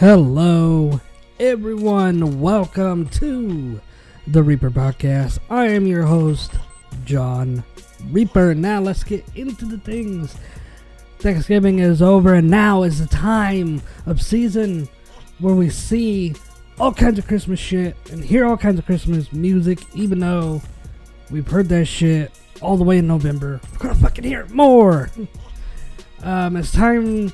Hello, everyone. Welcome to the Reaper Podcast. I am your host, John Reaper. Now let's get into the things. Thanksgiving is over, and now is the time of season where we see all kinds of Christmas shit and hear all kinds of Christmas music, even though we've heard that shit all the way in November. We're gonna fucking hear it more. It's time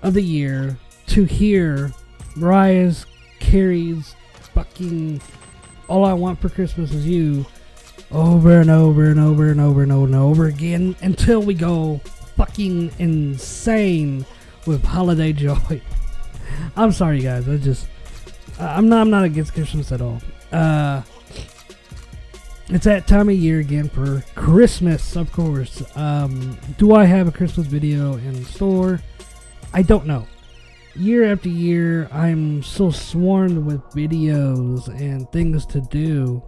of the year to hear Mariah Carey's fucking All I Want for Christmas Is You over and over and over and over and over and over again until we go fucking insane with holiday joy. I'm sorry, you guys. I'm not against Christmas at all. It's that time of year again for Christmas, of course. Do I have a Christmas video in store? I don't know. Year after year, I'm so swarmed with videos and things to do.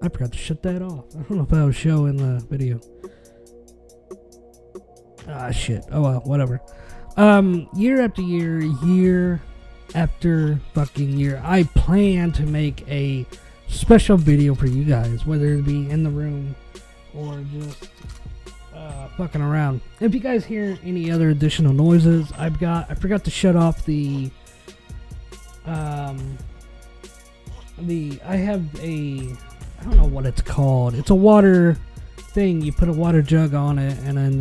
I forgot to shut that off. I don't know if I was showing the video. Ah, shit. Oh well, whatever. Year after year after fucking year, I plan to make a special video for you guys, whether it be in the room or just fucking around. If you guys hear any other additional noises, I forgot to shut off I don't know what it's called. It's a water thing. You put a water jug on it, and then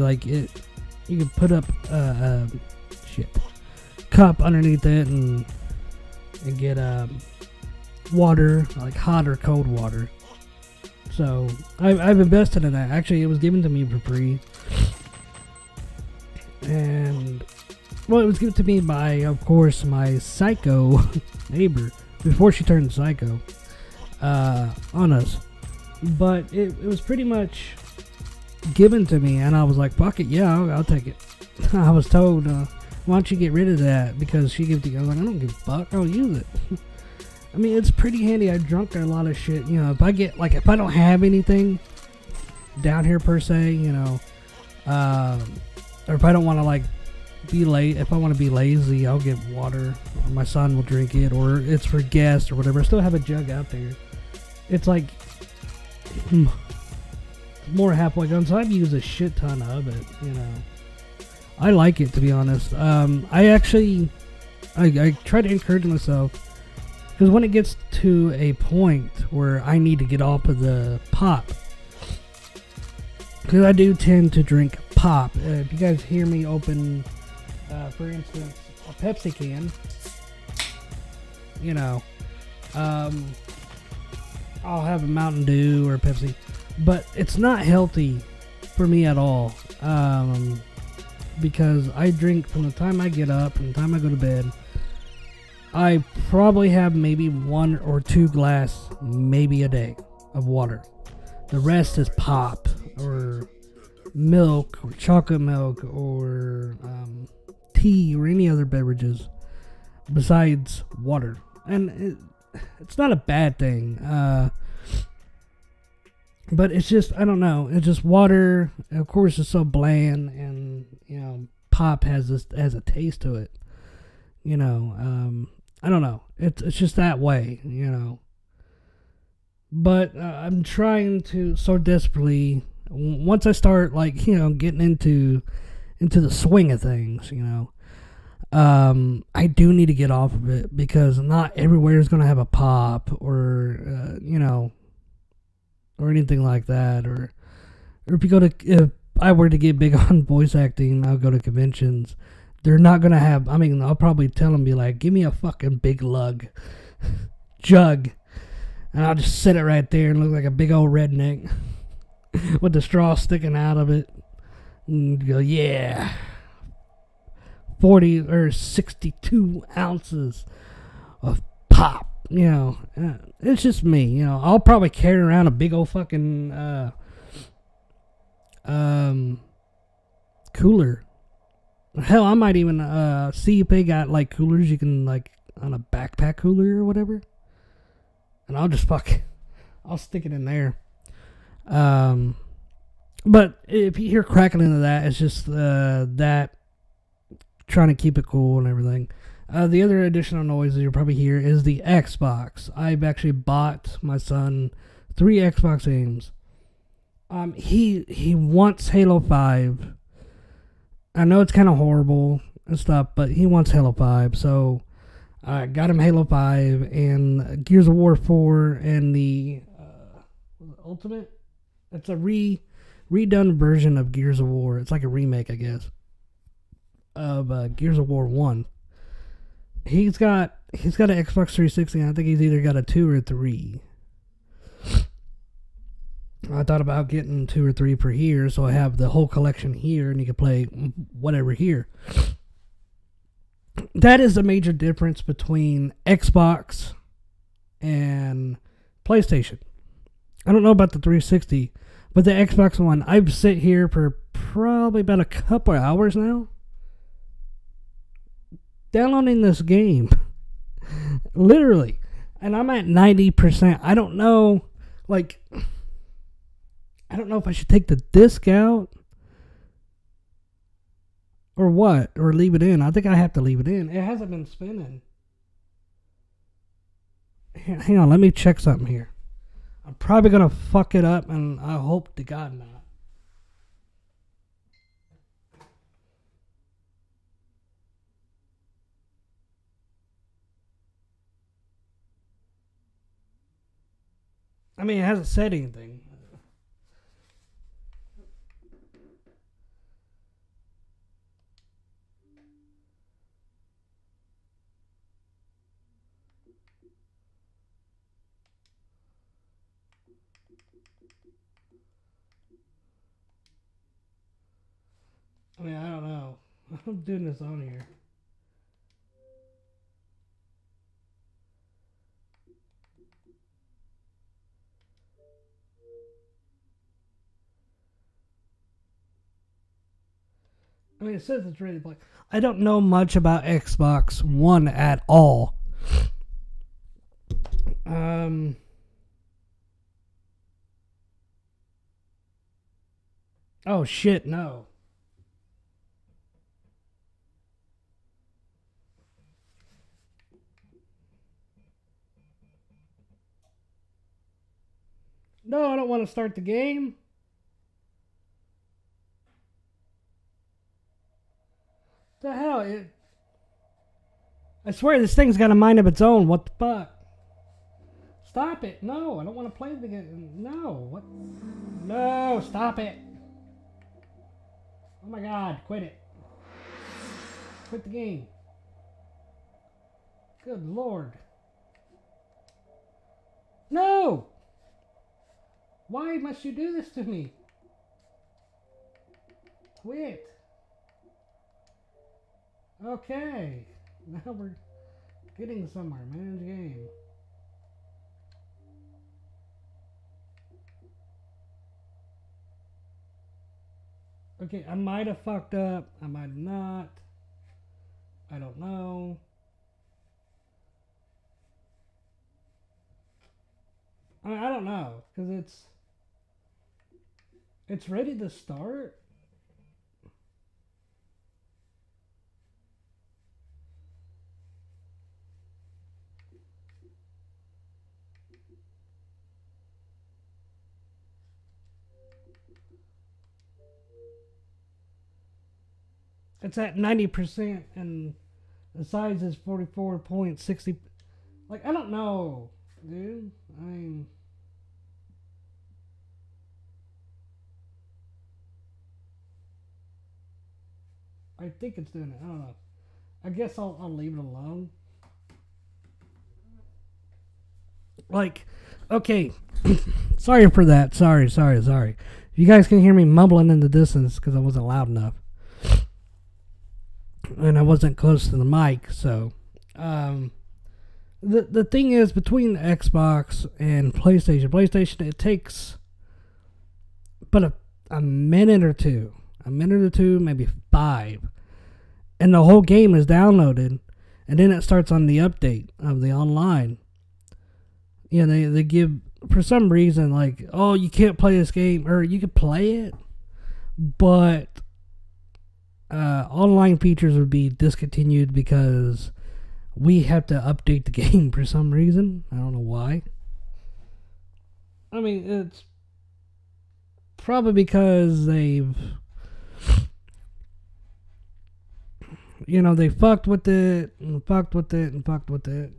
you can put up a cup underneath it and get water, like hot or cold water. So I've invested in that. Actually, it was given to me for free, and well, it was given to me by, of course, my psycho neighbor before she turned psycho on us. But it was pretty much given to me, and I was like, "Fuck it, yeah, I'll take it." I was told, "Why don't you get rid of that?" Because she gave it to you. I was like, "I don't give a fuck. I'll use it." I mean, it's pretty handy. I drunk a lot of shit. You know, if I don't have anything down here per se, you know, or if I don't want to be late, if I want to be lazy, I'll get water. Or my son will drink it, or it's for guests or whatever. I still have a jug out there. It's like more halfway gone, so I've used a shit ton of it. You know, I like it, to be honest. I try to encourage myself. Because when it gets to a point where I need to get off of the pop, because I do tend to drink pop. If you guys hear me open, for instance, a Pepsi can, you know, I'll have a Mountain Dew or a Pepsi, but it's not healthy for me at all. Because I drink from the time I get up and the time I go to bed. I probably have maybe 1 or 2 glass, maybe a day, of water. The rest is pop, or milk, or chocolate milk, or tea, or any other beverages besides water. And it's not a bad thing. But it's just, I don't know. It's just water. Of course, it's so bland, and you know, pop has a taste to it. You know, I don't know. It's just that way, you know. But I'm trying to so desperately. Once I start getting into the swing of things, you know, I do need to get off of it, because not everywhere is gonna have a pop or you know, or anything like that. Or if I were to get big on voice acting, I'll go to conventions. They're not going to have, I mean, I'll probably tell them, be like, give me a fucking big jug. And I'll just sit it right there and look like a big old redneck with the straw sticking out of it. And go, yeah. 40 or 62 ounces of pop. You know, it's just me. You know, I'll probably carry around a big old fucking cooler. Hell, I might even see if they got coolers you can on a backpack cooler or whatever, and I'll stick it in there. But if you hear crackling into that, it's just that trying to keep it cool and everything. The other additional noises you'll probably hear is the Xbox. I've actually bought my son 3 Xbox games. He wants Halo 5. I know it's kind of horrible and stuff, but he wants Halo 5, so I got him Halo 5 and Gears of War 4 and the Ultimate. It's a redone version of Gears of War. It's like a remake, I guess, of Gears of War 1. He's got an Xbox 360, and I think he's either got a 2 or 3. I thought about getting 2 or 3 per here, so I have the whole collection here, and you can play whatever here. That is the major difference between Xbox and PlayStation. I don't know about the 360, but the Xbox One, I've sit here for probably about a couple of hours now, downloading this game. Literally. And I'm at 90%. I don't know, I don't know if I should take the disc out or what, or leave it in. I think I have to leave it in. It hasn't been spinning. Hang on, let me check something here. I'm probably going to fuck it up, and I hope to God not. I mean, it hasn't said anything. I mean, I don't know. I'm doing this on here. I mean, it says it's ready to play. I don't know much about Xbox One at all. Oh shit, no. No, I don't want to start the game. The hell? I swear this thing's got a mind of its own. What the fuck? Stop it. No, I don't want to play the game. No. What? No, stop it. Oh my god, quit it. Quit the game. Good lord. No! Why must you do this to me? Quit. Okay. Now we're getting somewhere. Manage game. Okay, I might have fucked up. I might have not. I don't know. I don't know, because it's ready to start. It's at 90% and the size is 44.60. Like, I don't know, dude. I mean, I think it's doing it. I don't know. I guess I'll leave it alone. Like, okay. Sorry for that. Sorry. You guys can hear me mumbling in the distance because I wasn't loud enough. And I wasn't close to the mic, so the thing is, between the Xbox and PlayStation, it takes but a minute or two, maybe 5, and the whole game is downloaded, and then it starts on the update of the online. You know, they give, for some reason, like, oh, you can't play this game, or you can play it, but online features would be discontinued because we have to update the game for some reason. I don't know why. I mean, it's probably because they've, they fucked with it and fucked with it and fucked with it.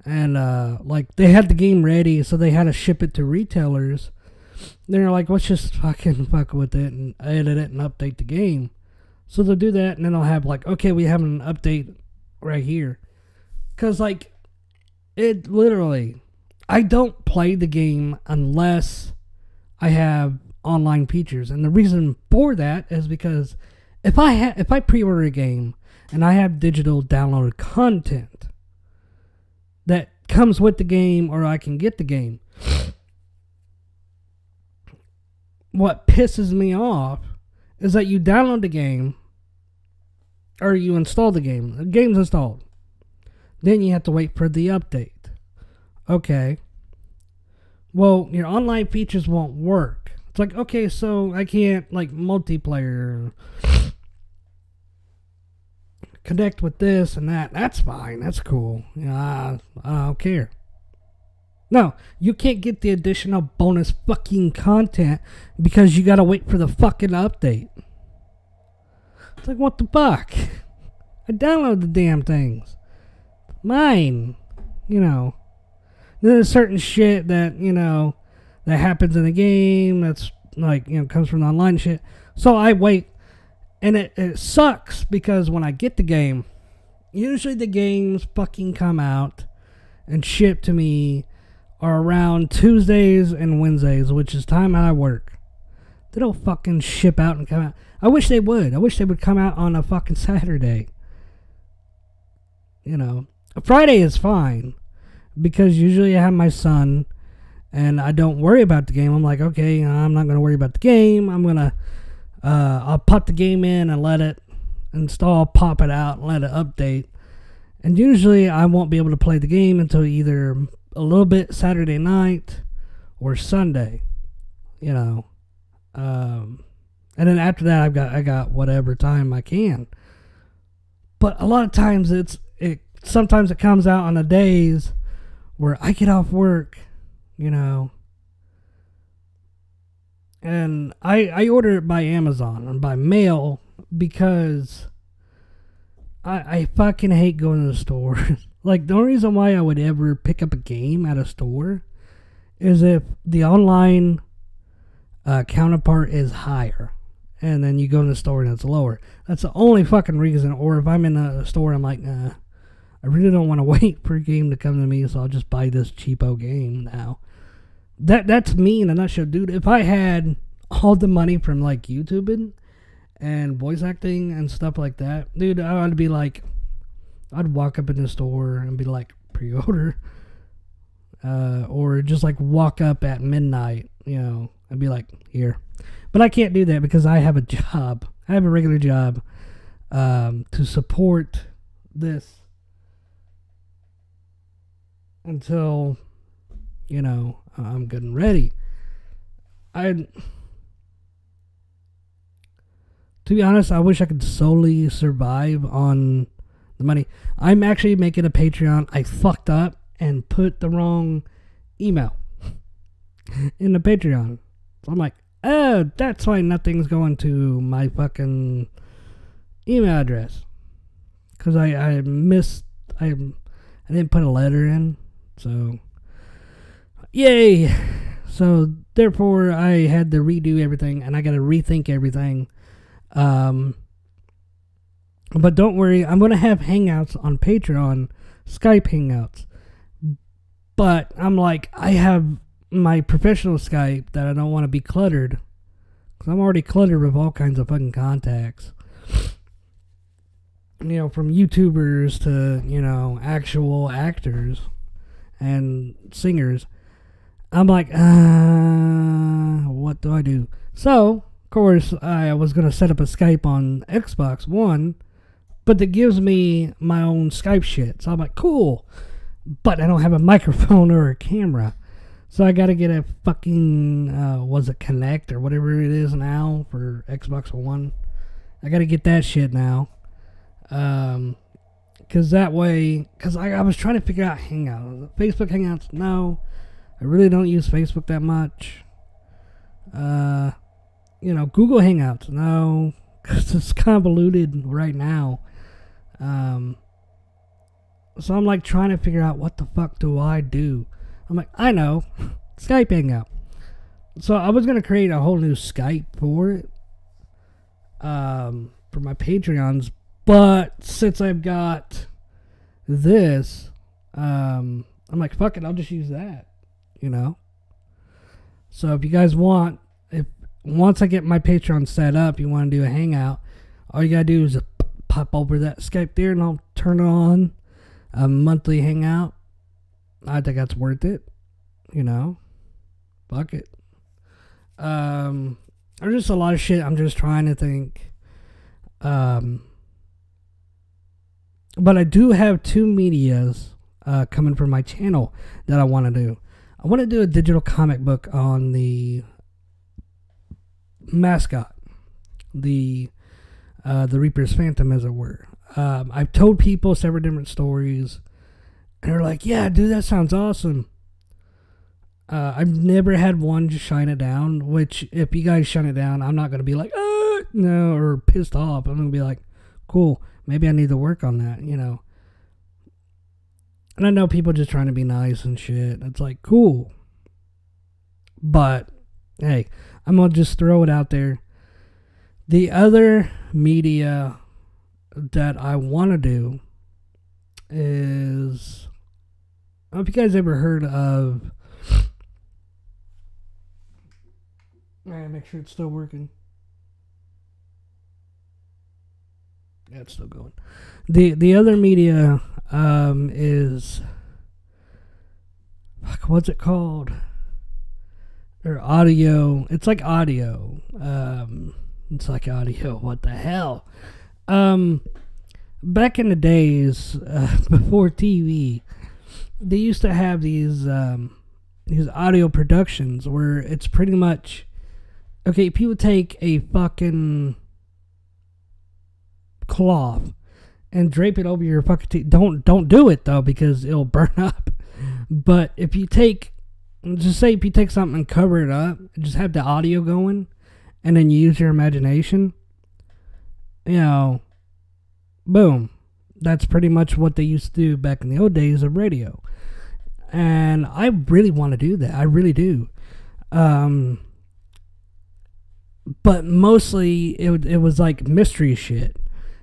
And, like, they had the game ready, so they had to ship it to retailers. They're like, let's just fucking fuck with it and edit it and update the game. So they'll do that, and then they'll have, like, okay, we have an update right here. Because, like, it literally, I don't play the game unless I have online features. And the reason for that is because if I pre-order a game and I have digital downloaded content that comes with the game, or I can get the game, what pisses me off is that you download the game or you install the game. The game's installed. Then you have to wait for the update. Okay. Well, your online features won't work. It's like, okay, so I can't, like, multiplayer connect with this and that. That's fine. That's cool. I don't care. No, you can't get the additional bonus fucking content because you gotta wait for the fucking update. It's like, what the fuck? I download the damn things. Mine. There's certain shit that, that happens in the game that's, like, comes from the online shit. So I wait. And it sucks because when I get the game, usually the games fucking come out and ship to me are around Tuesdays and Wednesdays, which is time I work. They don't fucking ship out and come out. I wish they would. I wish they would come out on a fucking Saturday. A Friday is fine because usually I have my son and I don't worry about the game. I'm like, okay, I'm not going to worry about the game. I'm going to I'll pop the game in and let it install, pop it out, and let it update. And usually I won't be able to play the game until either a little bit Saturday night or Sunday. And then after that I got whatever time I can. But a lot of times sometimes it comes out on the days where I get off work, and I order it by Amazon or by mail because I fucking hate going to the store. Like, the only reason why I would ever pick up a game at a store is if the online counterpart is higher. And then you go in the store and it's lower. That's the only fucking reason. Or if I'm in a store, I'm like, I really don't want to wait for a game to come to me, so I'll just buy this cheapo game now. That's me in a nutshell, dude. If I had all the money from, like, YouTubing and voice acting and stuff like that, dude, I'd be like, I'd walk up in the store and be like, pre-order. Or just, like, walk up at midnight, and be like, here. But I can't do that because I have a job. I have a regular job to support this until, I'm good and ready. To be honest, I wish I could solely survive on the money. I'm actually making a Patreon. I fucked up and put the wrong email in the Patreon. So I'm like, oh, that's why nothing's going to my fucking email address. Because I didn't put a letter in. So, yay. So, therefore, I had to redo everything, and I got to rethink everything. But don't worry, I'm going to have Hangouts on Patreon, Skype Hangouts. But I'm like, I have my professional Skype that I don't want to be cluttered. Because I'm already cluttered with all kinds of fucking contacts. From YouTubers to, actual actors and singers. I'm like, what do I do? So, of course, I was going to set up a Skype on Xbox One, but it gives me my own Skype shit. So I'm like, cool. But I don't have a microphone or a camera. So I got to get a fucking, Kinect or whatever it is now for Xbox One. I gotta get that shit now. Cause that way, I was trying to figure out Hangouts. Facebook Hangouts, no. I really don't use Facebook that much. Google Hangouts, no. Cause it's convoluted right now. So I'm like trying to figure out what the fuck do I do. I'm like, I know. Skype Hangout. So I was gonna create a whole new Skype for it. For my Patreons. But since I've got this, I'm like, fuck it, I'll just use that. So if you guys want, once I get my Patreon set up, you want to do a hangout, all you gotta do is pop over that Skype there and I'll turn on a monthly hangout. I think that's worth it. Fuck it. There's just a lot of shit I'm just trying to think. But I do have 2 medias coming from my channel that I want to do. I want to do a digital comic book on the mascot, the Reaper's Phantom, as it were. I've told people several different stories, and they're like, "Yeah, dude, that sounds awesome." I've never had one just shine it down. Which, if you guys shine it down, I'm not gonna be like, no, or pissed off. I'm gonna be like, cool. Maybe I need to work on that, And I know people just trying to be nice and shit. It's like, cool. But, hey, I'm going to just throw it out there. The other media that I want to do is, I don't know if you guys ever heard of, make sure it's still working. Yeah, it's still going. The other media is, what's it called? Or audio. It's like audio. What the hell? Back in the days before TV, they used to have these audio productions where it's pretty much, okay, people take a fucking cloth and drape it over your fucking don't do it though, because it'll burn up. But if you take something and cover it up, just have the audio going, and then you use your imagination, boom. That's pretty much what they used to do back in the old days of radio. And I really want to do that. I really do. But mostly it was like mystery shit.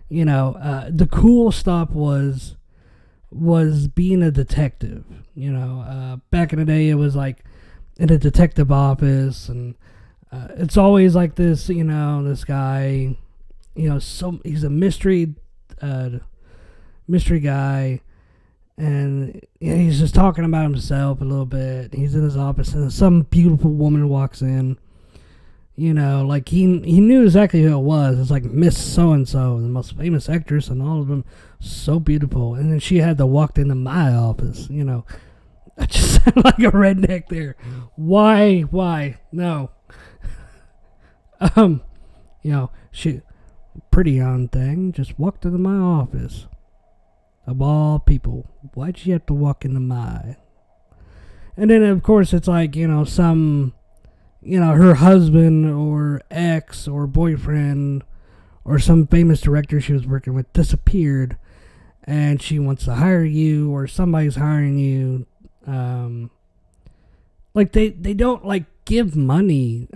The cool stuff was being a detective. Back in the day, it was like in a detective office, and it's always like this. This guy, he's a mystery guy, and he's just talking about himself a little bit. He's in his office, and some beautiful woman walks in. Like he knew exactly who it was. It's like Miss So-and-so, the most famous actress, and all of them so beautiful. And then she had to walk into my office, I just sound like a redneck there. Why? No. She, pretty young thing, just walked into my office. Of all people, why'd she have to walk into my? And then, of course, it's like, some... her husband or ex or boyfriend or some famous director she was working with disappeared, and she wants to hire you, or somebody's hiring you. Like they don't like give money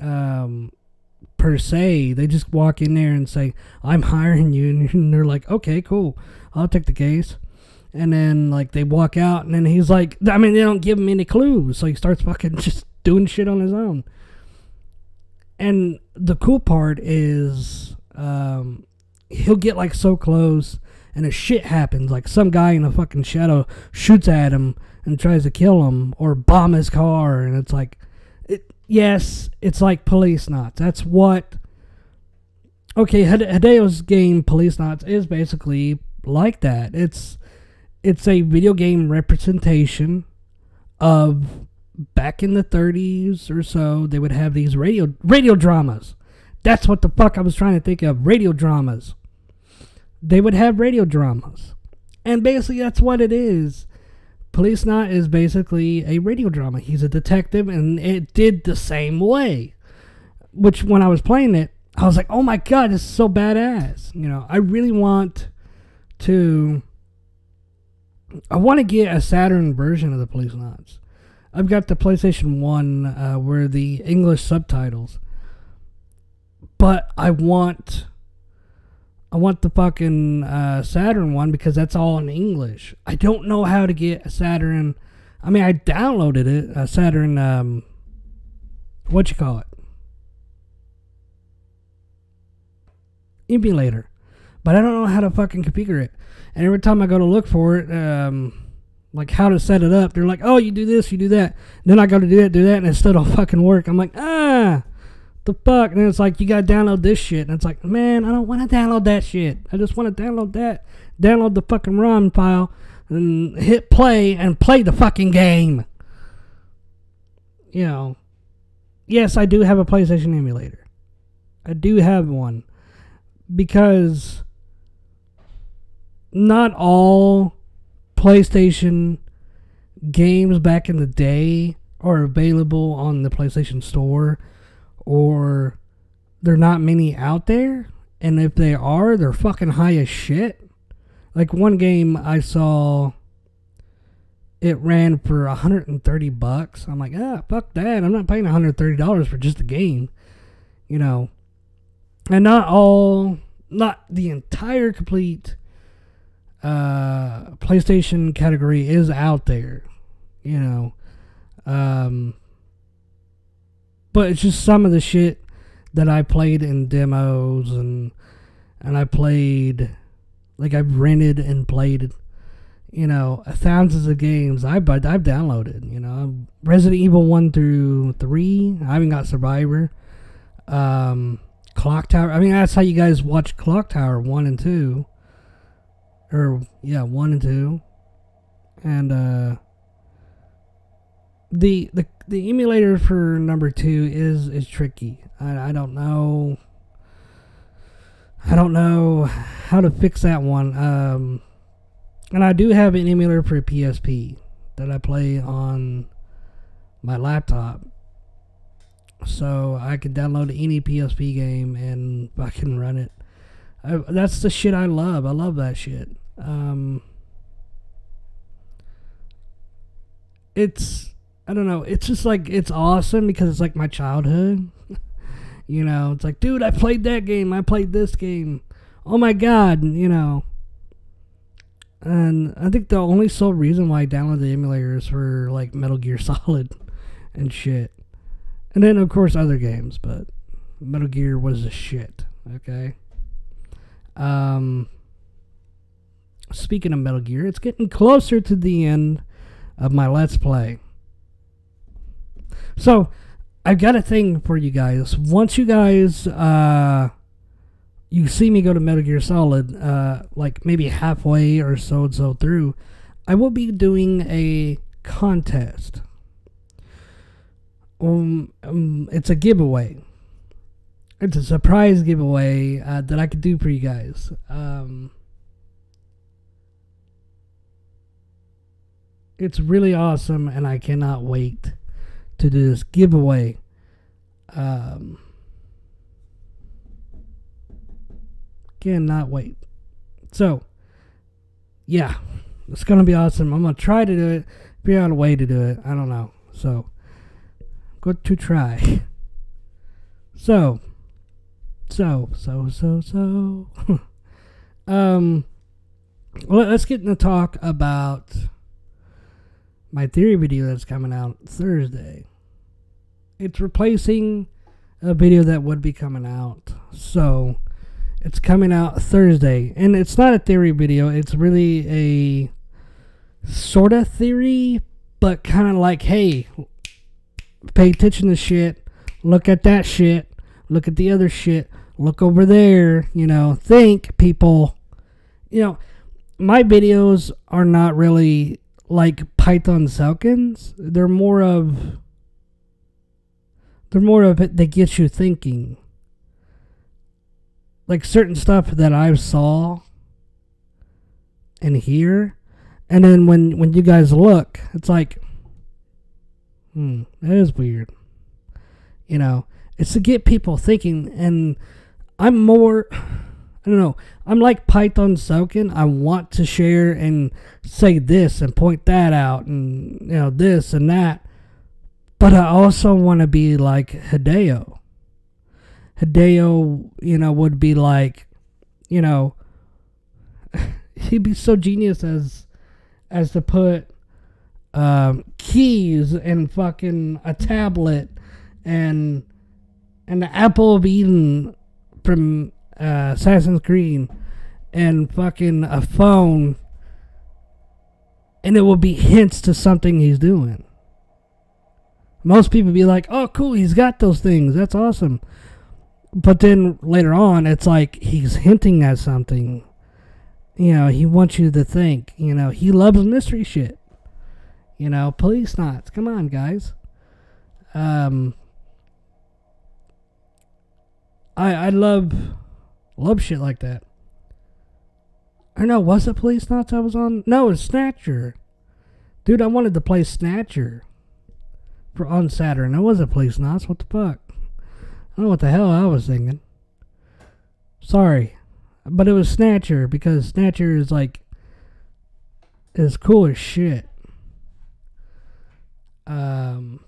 per se. They just walk in there and say, "I'm hiring you," and they're like, "Okay, cool, I'll take the case." And then like they walk out, and then he's like, they don't give him any clues, so he starts fucking just doing shit on his own. And the cool part is, he'll get like so close, and a shit happens. Like some guy in a fucking shadow shoots at him and tries to kill him or bomb his car, and it's like, it's like Policenauts. That's what. Okay, Hideo's game Policenauts is basically like that. It's a video game representation of. Back in the 30s or so, they would have these radio dramas. That's what the fuck I was trying to think of. Radio dramas. They would have radio dramas. And basically that's what it is. Policenaut is basically a radio drama. He's a detective, and it did the same way. Which, when I was playing it, I was like, oh my god, this is so badass. You know, I really want to... I want to get a Saturn version of the Policenauts. I've got the PlayStation 1 where the English subtitles. But I want the fucking Saturn one because that's all in English. I don't know how to get a Saturn. I mean, I downloaded it, a Saturn, what you call it? Emulator. But I don't know how to fucking configure it. And every time I go to look for it, like how to set it up, they're like, oh, you do this, you do that. And then I go to do that, and it still don't fucking work. I'm like, the fuck? And then it's like, you gotta download this shit. And it's like, man, I don't want to download that shit. I just want to download that. Download the fucking ROM file and hit play and play the fucking game. You know, yes, I do have a PlayStation emulator. I do have one. Because not all PlayStation games back in the day are available on the PlayStation Store, or there are not many out there, and if they are, they're fucking high as shit. Like one game I saw, it ran for $130. I'm like, fuck that. I'm not paying $130 for just a game, you know. And not the entire complete PlayStation category is out there, you know. But it's just some of the shit that I played in demos, and I played, like I've rented and played, you know, thousands of games I've downloaded, you know. Resident Evil 1 through 3. I haven't got Survivor. Clock Tower. I mean, that's how you guys watch Clock Tower 1 and 2. Or, yeah, 1 and 2. And, the emulator for number 2 is tricky. I don't know. I don't know how to fix that one. And I do have an emulator for PSP that I play on my laptop. So I can download any PSP game and I can run it. That's the shit I love. I love that shit. It's, I don't know. It's just like, it's awesome because it's like my childhood. You know, it's like, dude, I played that game. I played this game. Oh my god, you know. And I think the only sole reason why I downloaded the emulator is for like Metal Gear Solid and shit. And then, of course, other games, but Metal Gear was the shit, okay? Speaking of Metal Gear, it's getting closer to the end of my Let's Play. So, I've got a thing for you guys. Once you guys, you see me go to Metal Gear Solid, like maybe halfway or so through, I will be doing a contest. It's a giveaway. It's a surprise giveaway that I could do for you guys. It's really awesome, and I cannot wait to do this giveaway. Cannot wait. So, yeah, it's gonna be awesome. I'm gonna try to do it. Figure out a way to do it. I don't know. So. Good to try. So. Let's get into talk about my theory video that's coming out Thursday. It's replacing a video that would be coming out. So, it's coming out Thursday. And it's not a theory video. It's really a sort of theory, but kind of like, hey, pay attention to shit. Look at that shit. Look at the other shit. Look over there. You know, think, people. You know, my videos are not really like Python Selkins. They're more of it that gets you thinking. like certain stuff that I saw and hear, and then when you guys look, it's like, that is weird. You know, it's to get people thinking, and I'm more, I don't know, I'm like Python Soken. I want to share and say this and point that out and, you know, this and that. But I also want to be like Hideo. Hideo, you know, would be like, you know, he'd be so genius as to put keys and fucking a tablet and the apple of Eden from Assassin's Creed and fucking a phone, and it will be hints to something he's doing. Most people be like, oh cool, he's got those things, that's awesome. But then later on, it's like he's hinting at something. You know, he wants you to think. You know, he loves mystery shit. You know, police knots. Come on, guys. I love shit like that. Or no, was it Police Knots I was on? No, it's Snatcher. Dude, I wanted to play Snatcher on Saturn. It wasn't Police Knots. What the fuck? I don't know what the hell I was thinking. Sorry. But it was Snatcher, because Snatcher is like, is cool as shit. But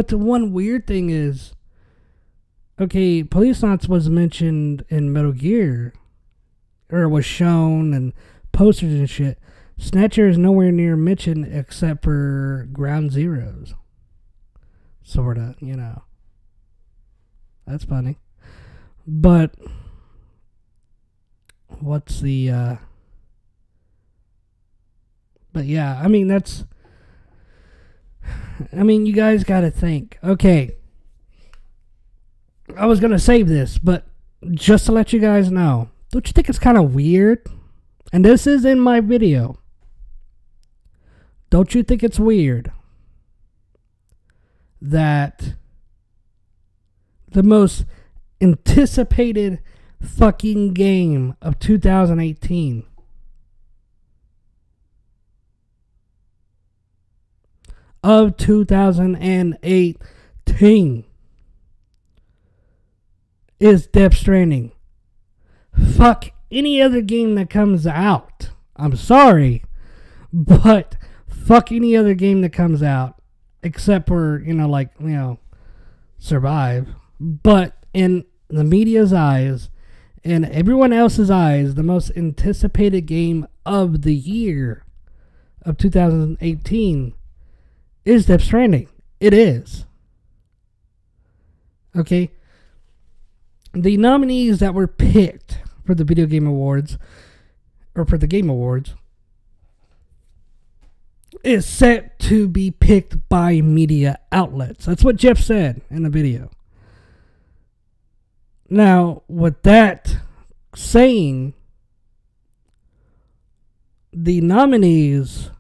the one weird thing is, okay, Police Knots was mentioned in Metal Gear, or was shown and posters and shit. Snatcher is nowhere near mentioned except for Ground Zeroes. Sorta, you know. That's funny. But what's the but yeah, I mean that's, I mean, you guys gotta think. Okay, I was gonna save this, but just to let you guys know, don't you think it's kind of weird? And this is in my video. Don't you think it's weird that the most anticipated fucking game of 2018 is Death Stranding? Fuck any other game that comes out. I'm sorry, but fuck any other game that comes out except for, you know, like, you know, Survive. But in the media's eyes and everyone else's eyes, the most anticipated game of the year of 2018 is Death Stranding. It is. Okay? The nominees that were picked for the Video Game Awards, or for the Game Awards, is set to be picked by media outlets. That's what Jeff said in the video. Now, with that saying, the nominees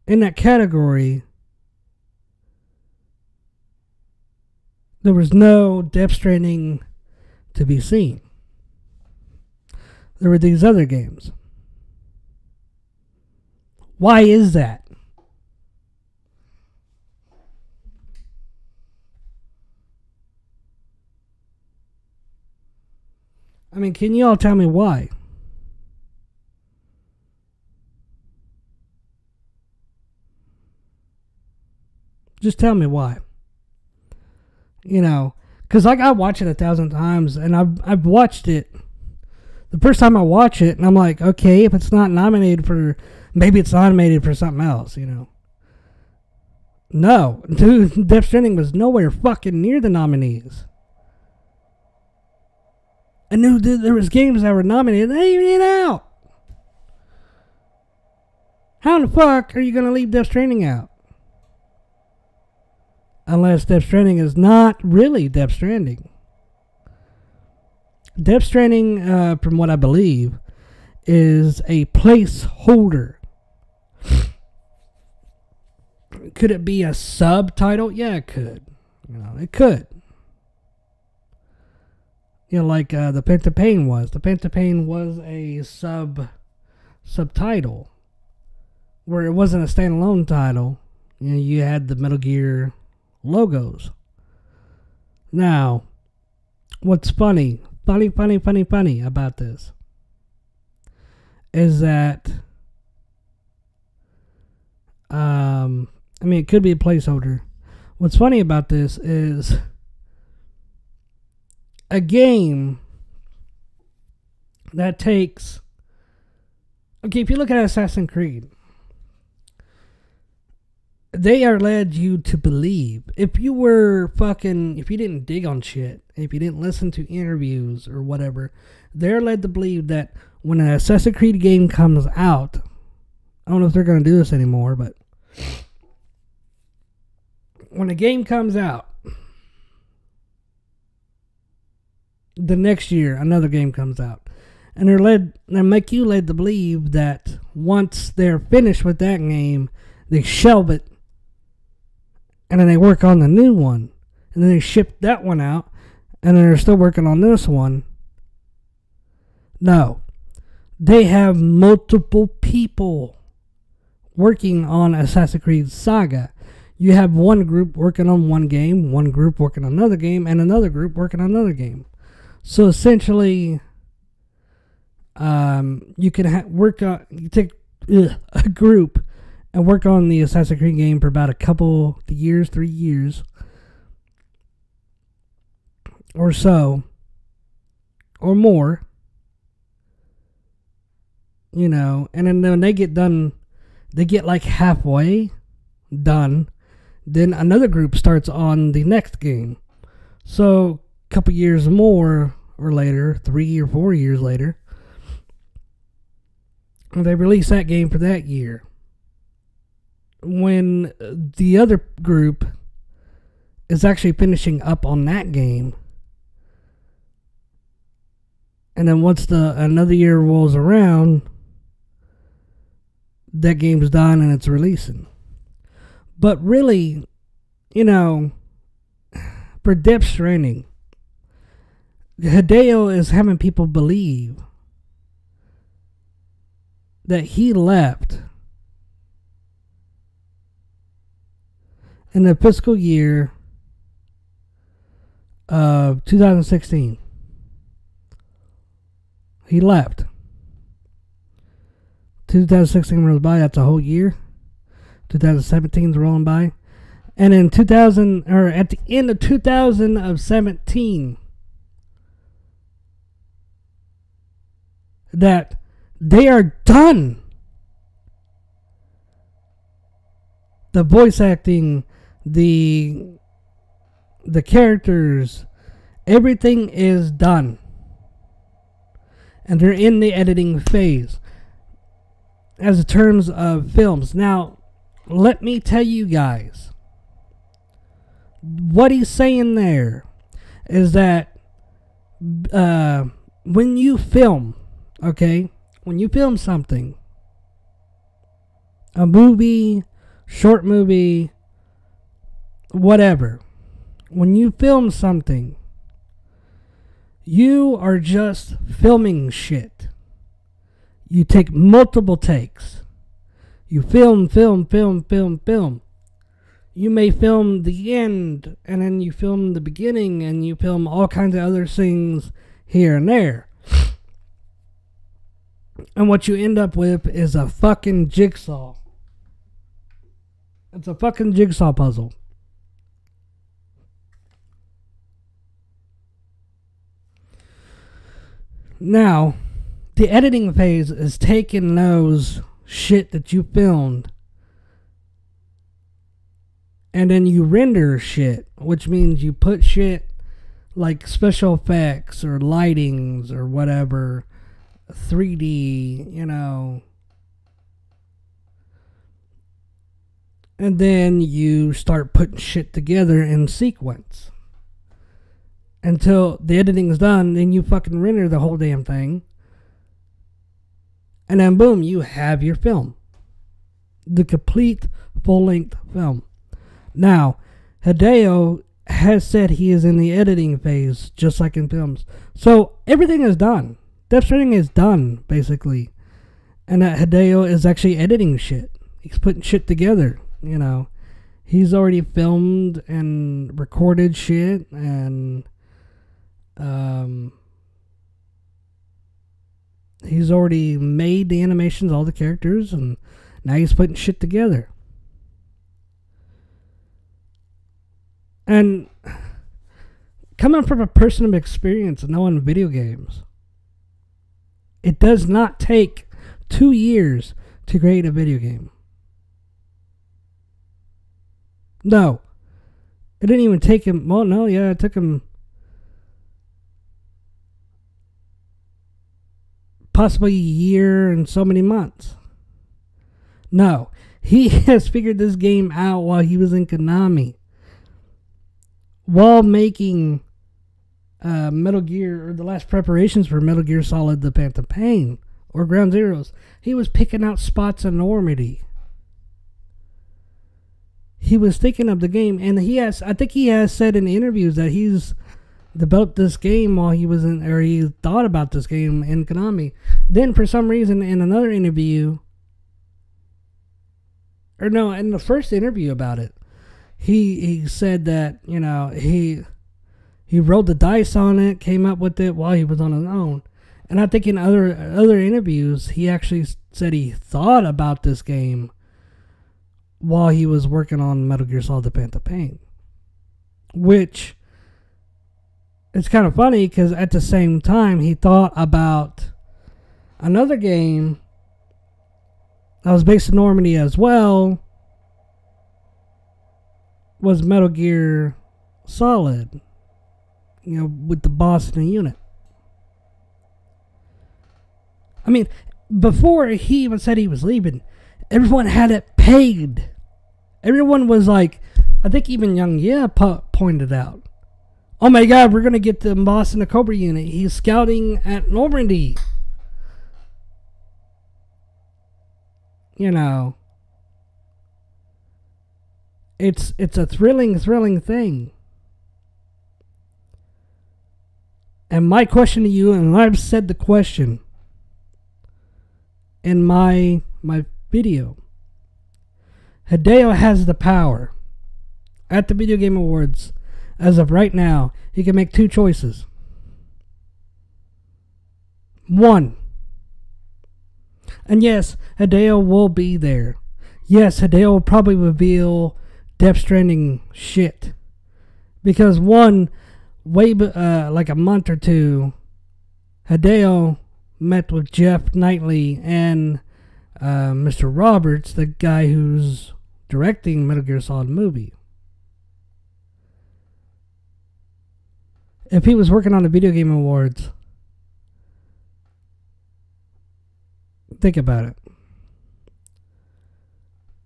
in that category, there was no Death Stranding to be seen. There were these other games. Why is that? I mean, can you all tell me why? Just tell me why. You know, because like I watch it 1,000 times, and I've watched it. The first time I watch it, and I'm like, okay, if it's not nominated for, maybe it's nominated for something else, you know. No, dude, Death Stranding was nowhere fucking near the nominees. I knew there was games that were nominated, they ain't even out. How in the fuck are you gonna leave Death Stranding out? Unless Death Stranding is not really Death Stranding. Death Stranding, from what I believe, is a placeholder. Could it be a subtitle? Yeah, it could. You know, it could. like the Pentapain was. The Pentapain was a subtitle where it wasn't a standalone title. You had the Metal Gear logos. Now, what's funny about this is that, it could be a placeholder. What's funny about this is a game that takes... Okay, if you look at Assassin's Creed, they are led you to believe. If you didn't dig on shit, if you didn't listen to interviews or whatever, they're led to believe that when an Assassin's Creed game comes out, I don't know if they're going to do this anymore, but when a game comes out, the next year another game comes out, and they make you led to believe that once they're finished with that game, they shelve it, and then they work on the new one, and then they ship that one out, and then they're still working on this one. No, they have multiple people working on Assassin's Creed Saga. You have one group working on one game, one group working on another game, and another group working on another game. So essentially, you can you take a group and work on the Assassin's Creed game for about a couple years, 3 years or so, or more, and then when they get done, they get like halfway done, then another group starts on the next game. So a couple years more or later, 3 or 4 years later, they release that game for that year. When the other group is actually finishing up on that game, and then once another year rolls around, that game's done and it's releasing. But really, for Death Stranding, Hideo is having people believe that he left in the fiscal year of 2016. He left. 2016 rolls by, that's a whole year. 2017 is rolling by. And in at the end of 2017, that they are done. The voice acting, the characters, everything is done. And they're in the editing phase. As in terms of films. Now, let me tell you guys, what he's saying there is that when you film, when you film something, a movie, short movie, whatever, when you film something, you are just filming shit. You take multiple takes. You film. You may film the end, and then you film the beginning, and you film all kinds of other things here and there. And what you end up with is a fucking jigsaw. It's a fucking jigsaw puzzle. Now, the editing phase is taking those shit that you filmed, and then you render shit, which means you put shit like special effects or lightings or whatever, 3D, and then you start putting shit together in sequence until the editing's done. Then you fucking render the whole damn thing, and then boom, you have your film, the complete full-length film. Now, Hideo has said he is in the editing phase, just like in films. So everything is done. Death Stranding is done, basically. And that Hideo is actually editing shit. He's putting shit together, you know. He's already filmed and recorded shit, and he's already made the animations, all the characters, and now he's putting shit together. And coming from a person of experience knowing video games, it does not take 2 years to create a video game. No. It didn't even take him... Well, no, yeah, it took him... possibly a year and so many months. No. He has figured this game out while he was in Konami. While making Metal Gear, or the last preparations for Metal Gear Solid: The Phantom Pain, or Ground Zeroes, he was picking out spots in Normandy. He was thinking of the game, and I think he has said in interviews that he's developed this game while he was in, or he thought about this game in Konami. Then, for some reason, in another interview, or no, in the first interview about it, he said that, you know, he rolled the dice on it, came up with it while he was on his own. And I think in other interviews, he actually said he thought about this game while he was working on Metal Gear Solid: The Phantom Pain. Which, it's kind of funny because at the same time, he thought about another game that was based in Normandy as well, was Metal Gear Solid, you know, with the boss in the unit. I mean, before he even said he was leaving, everyone had it pegged. Everyone was like, I think even Young Yeah pointed out, oh my god, we're going to get the boss in the Cobra unit. He's scouting at Normandy. You know, it's a thrilling thing. And my question to you, and I've said the question in my video, Hideo has the power at the Video Game Awards. As of right now, he can make 2 choices. 1, and yes, Hideo will be there. Yes, Hideo will probably reveal Death Stranding shit. Because one, like a month or two, Hideo met with Jeff Knightley and Mr. Roberts, the guy who's directing Metal Gear Solid movie. If he was working on the Video Game Awards, think about it.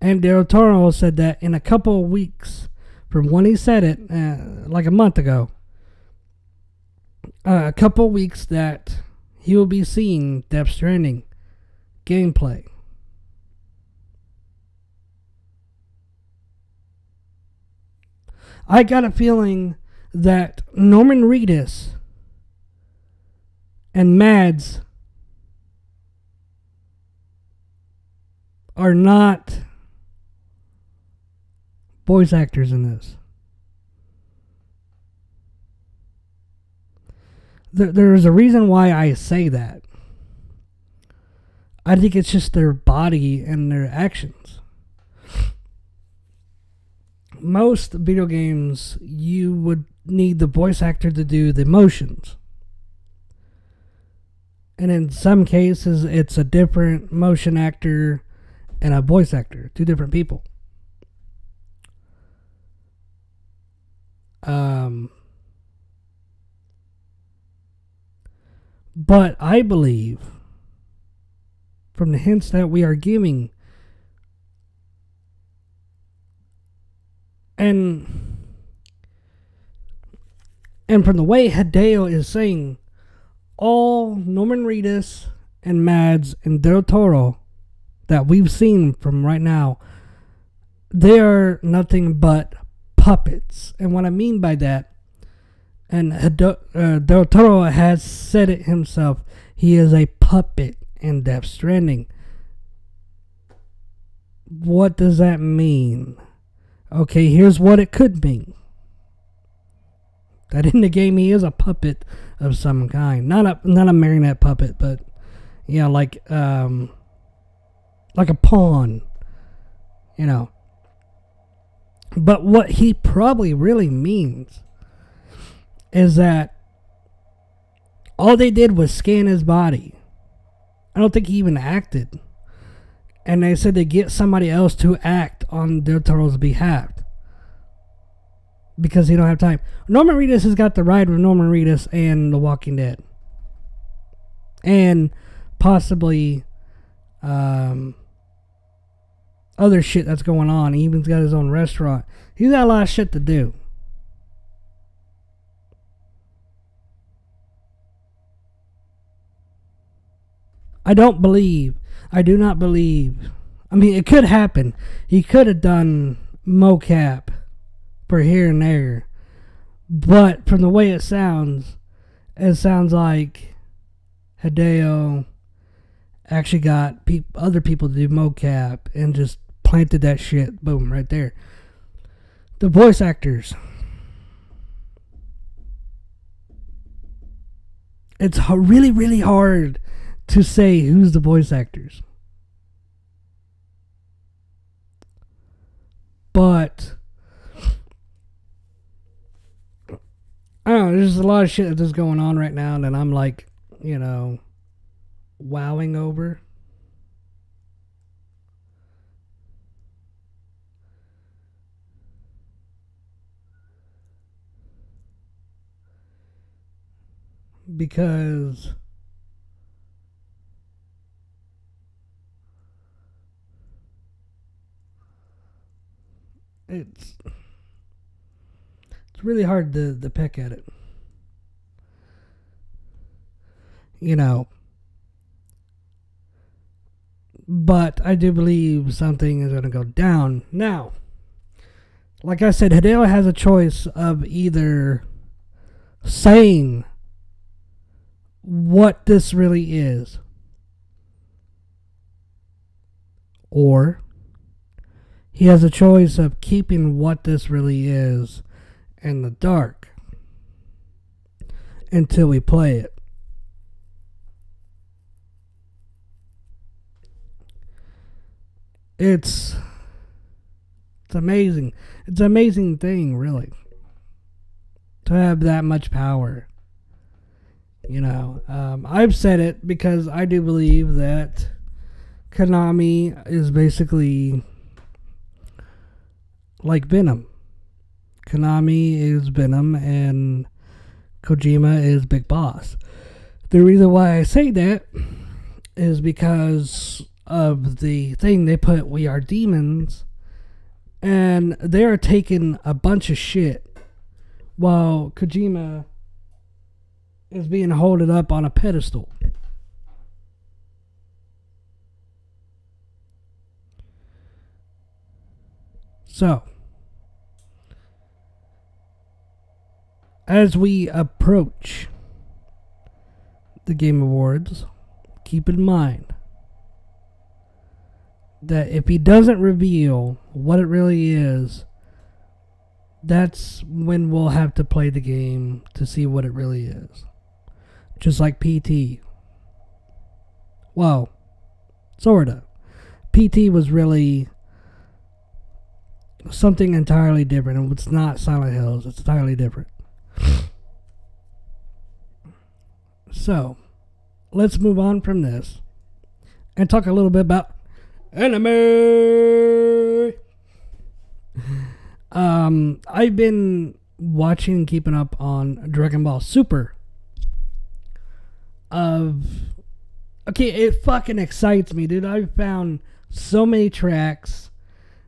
And Del Toro said that in a couple of weeks from when he said it, like a month ago, a couple of weeks that he will be seeing Death Stranding gameplay. I got a feeling that Norman Reedus and Mads are not voice actors in this. There's a reason why I say that. I think it's just their body and their actions. Most video games, you would need the voice actor to do the motions. And in some cases, it's a different motion actor and a voice actor. 2 different people. But I believe, from the hints that we are giving, and from the way Hideo is saying, all Norman Reedus and Mads and Del Toro that we've seen from right now, they are nothing but puppets. And what I mean by that, and Del Toro has said it himself, he is a puppet in Death Stranding. What does that mean? Okay, here's what it could mean. That in the game he is a puppet of some kind. Not a marionette puppet, but yeah, like a pawn. You know. But what he probably really means is that all they did was scan his body. I don't think he even acted. And they said to get somebody else to act on Del Toro's behalf. Because he don't have time. Norman Reedus has got the ride with Norman Reedus and The Walking Dead. And possibly other shit that's going on. He even's got his own restaurant. He's got a lot of shit to do. I do not believe. I mean, it could happen. He could have done mocap for here and there. But from the way it sounds like Hideo actually got other people to do mocap and just planted that shit. Boom, right there. The voice actors. It's really, really hard to say who's the voice actors. But I don't know, there's a lot of shit that's going on right now that I'm like, you know, wowing over. Because it's really hard to pick at it. You know. But I do believe something is going to go down. Now, like I said, Hideo has a choice of either saying what this really is, or he has a choice of keeping what this really is in the dark until we play it. It's amazing. It's an amazing thing, really, to have that much power. You know, I've said it because I do believe that Konami is basically like Venom. Konami is Venom and Kojima is Big Boss. The reason why I say that is because of the thing they put We Are Demons, and they're taking a bunch of shit while Kojima is being holded up on a pedestal. So, as we approach the Game Awards, keep in mind that if he doesn't reveal what it really is, that's when we'll have to play the game to see what it really is. Just like PT. Well, sorta. PT was really something entirely different. And it's not Silent Hills. It's entirely different. So, let's move on from this and talk a little bit about anime. I've been watching and keeping up on Dragon Ball Super. Okay, it fucking excites me, dude. I've found so many tracks,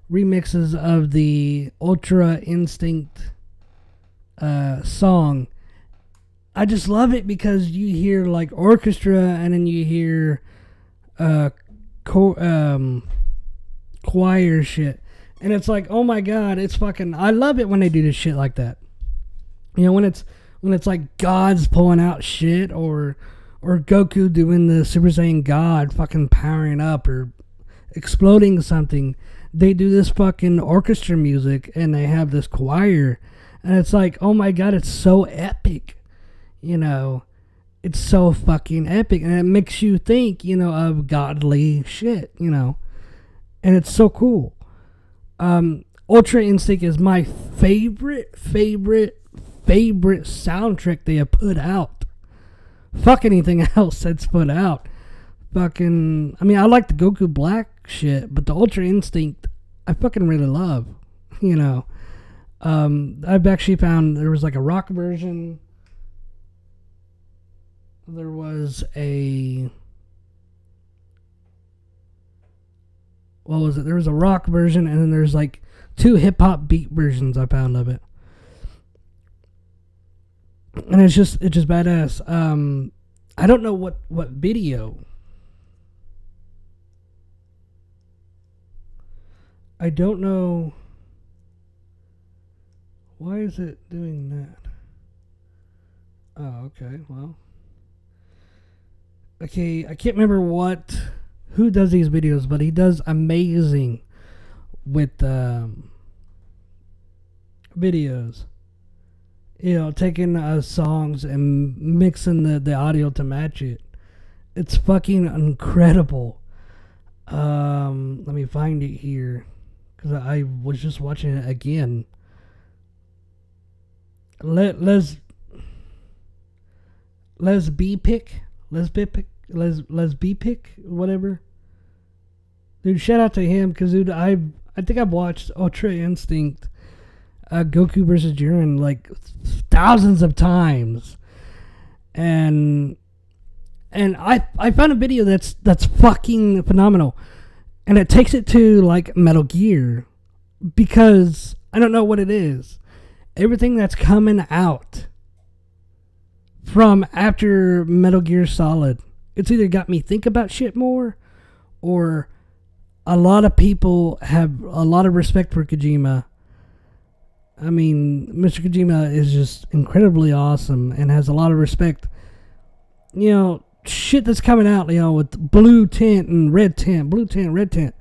remixes of the Ultra Instinct song. I just love it because you hear like orchestra and then you hear choir shit. And it's like, oh my god, it's fucking. I love it when they do this shit like that. You know, when it's like God's pulling out shit, or Goku doing the Super Saiyan God fucking powering up or exploding something. They do this fucking orchestra music and they have this choir, and it's like, oh my god, it's so epic. You know, it's so fucking epic, and it makes you think, you know, of godly shit, you know, and it's so cool. Ultra Instinct is my favorite soundtrack they have put out. Fuck anything else that's put out. Fucking, I mean, I like the Goku Black shit, but the Ultra Instinct, I fucking really love, you know. I've actually found there was like a rock version. There was a, what was it? There was a rock version, and then there's like 2 hip-hop beat versions I found of it. And it's just badass. I don't know what video. I don't know. Why is it doing that? Oh, okay, well. Okay, I can't remember who does these videos, but he does amazing with videos. You know, taking songs and mixing the audio to match it. It's fucking incredible. Let me find it here, because I was just watching it again. Lesbipic, whatever. Dude, shout out to him, because dude, I think I've watched Ultra Instinct, Goku versus Jiren like thousands of times, and I found a video that's fucking phenomenal, and it takes it to like Metal Gear, because I don't know what it is. Everything that's coming out from after Metal Gear Solid, it's either got me think about shit more, or a lot of people have a lot of respect for Kojima. I mean, Mr. Kojima is just incredibly awesome and has a lot of respect. You know, shit that's coming out, you know, with blue tint and red tint, blue tint, red tint.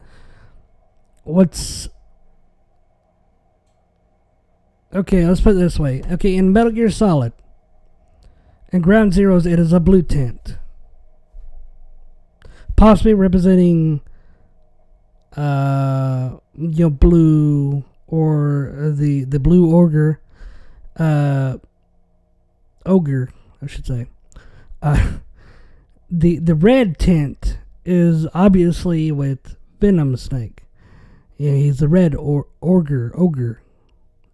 Okay, let's put it this way. Okay, in Metal Gear Solid and Ground Zeroes, it is a blue tint, possibly representing, you know, blue, or the blue ogre, I should say. The red tint is obviously with Venom Snake. Yeah, he's the red ogre.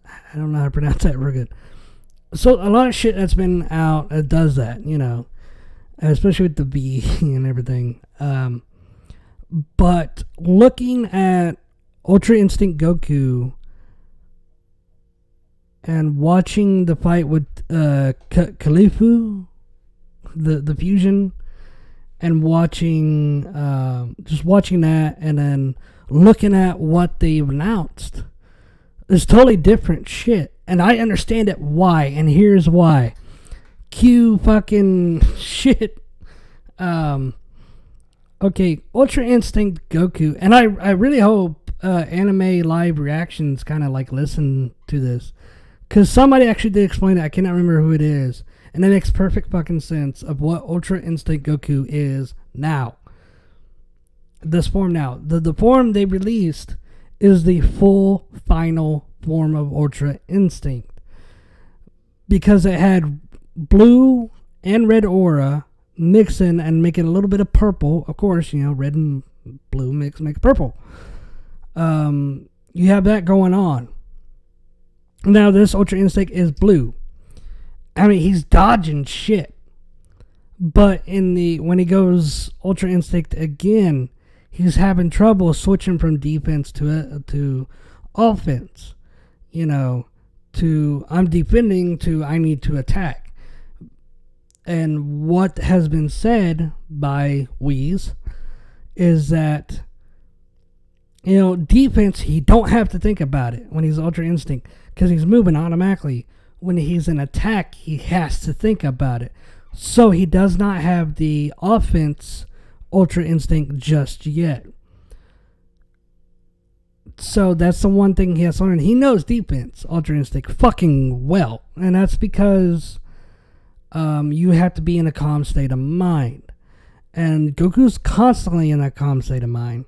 I don't know how to pronounce that real good. So a lot of shit that's been out does that, you know, especially with the V and everything. But looking at Ultra Instinct Goku and watching the fight with Kalifu, the fusion, and just watching that, and then looking at what they've announced, it's totally different shit. And I understand it why, and here's why. Cue fucking shit. Okay, Ultra Instinct Goku, and I really hope Anime Live Reactions kind of like listen to this, because somebody actually did explain it. I cannot remember who it is, and it makes perfect fucking sense of what Ultra Instinct Goku is now. This form now, the form they released is the full final form of Ultra Instinct, because it had blue and red aura mixing and making a little bit of purple. Of course, you know, red and blue make purple. You have that going on. Now this Ultra Instinct is blue. I mean, he's dodging shit, but when he goes Ultra Instinct again, he's having trouble switching from defense to offense. You know, to I'm defending to I need to attack. And what has been said by Whis is that defense, he don't have to think about it when he's Ultra Instinct because he's moving automatically. When he's in attack, he has to think about it. So he does not have the offense Ultra Instinct just yet. So that's the one thing he has to learn. He knows defense Ultra Instinct fucking well. And that's because you have to be in a calm state of mind. And Goku's constantly in that calm state of mind.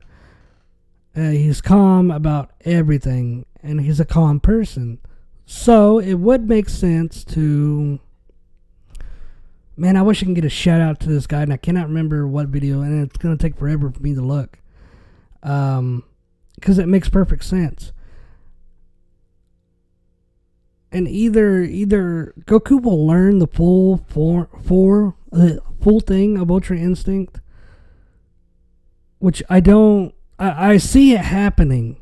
He's calm about everything, and he's a calm person. So it would make sense to... Man, I wish I can get a shout out to this guy, and I cannot remember what video, and it's going to take forever for me to look. Because it makes perfect sense. And either Goku will learn the full thing of Ultra Instinct, which I see it happening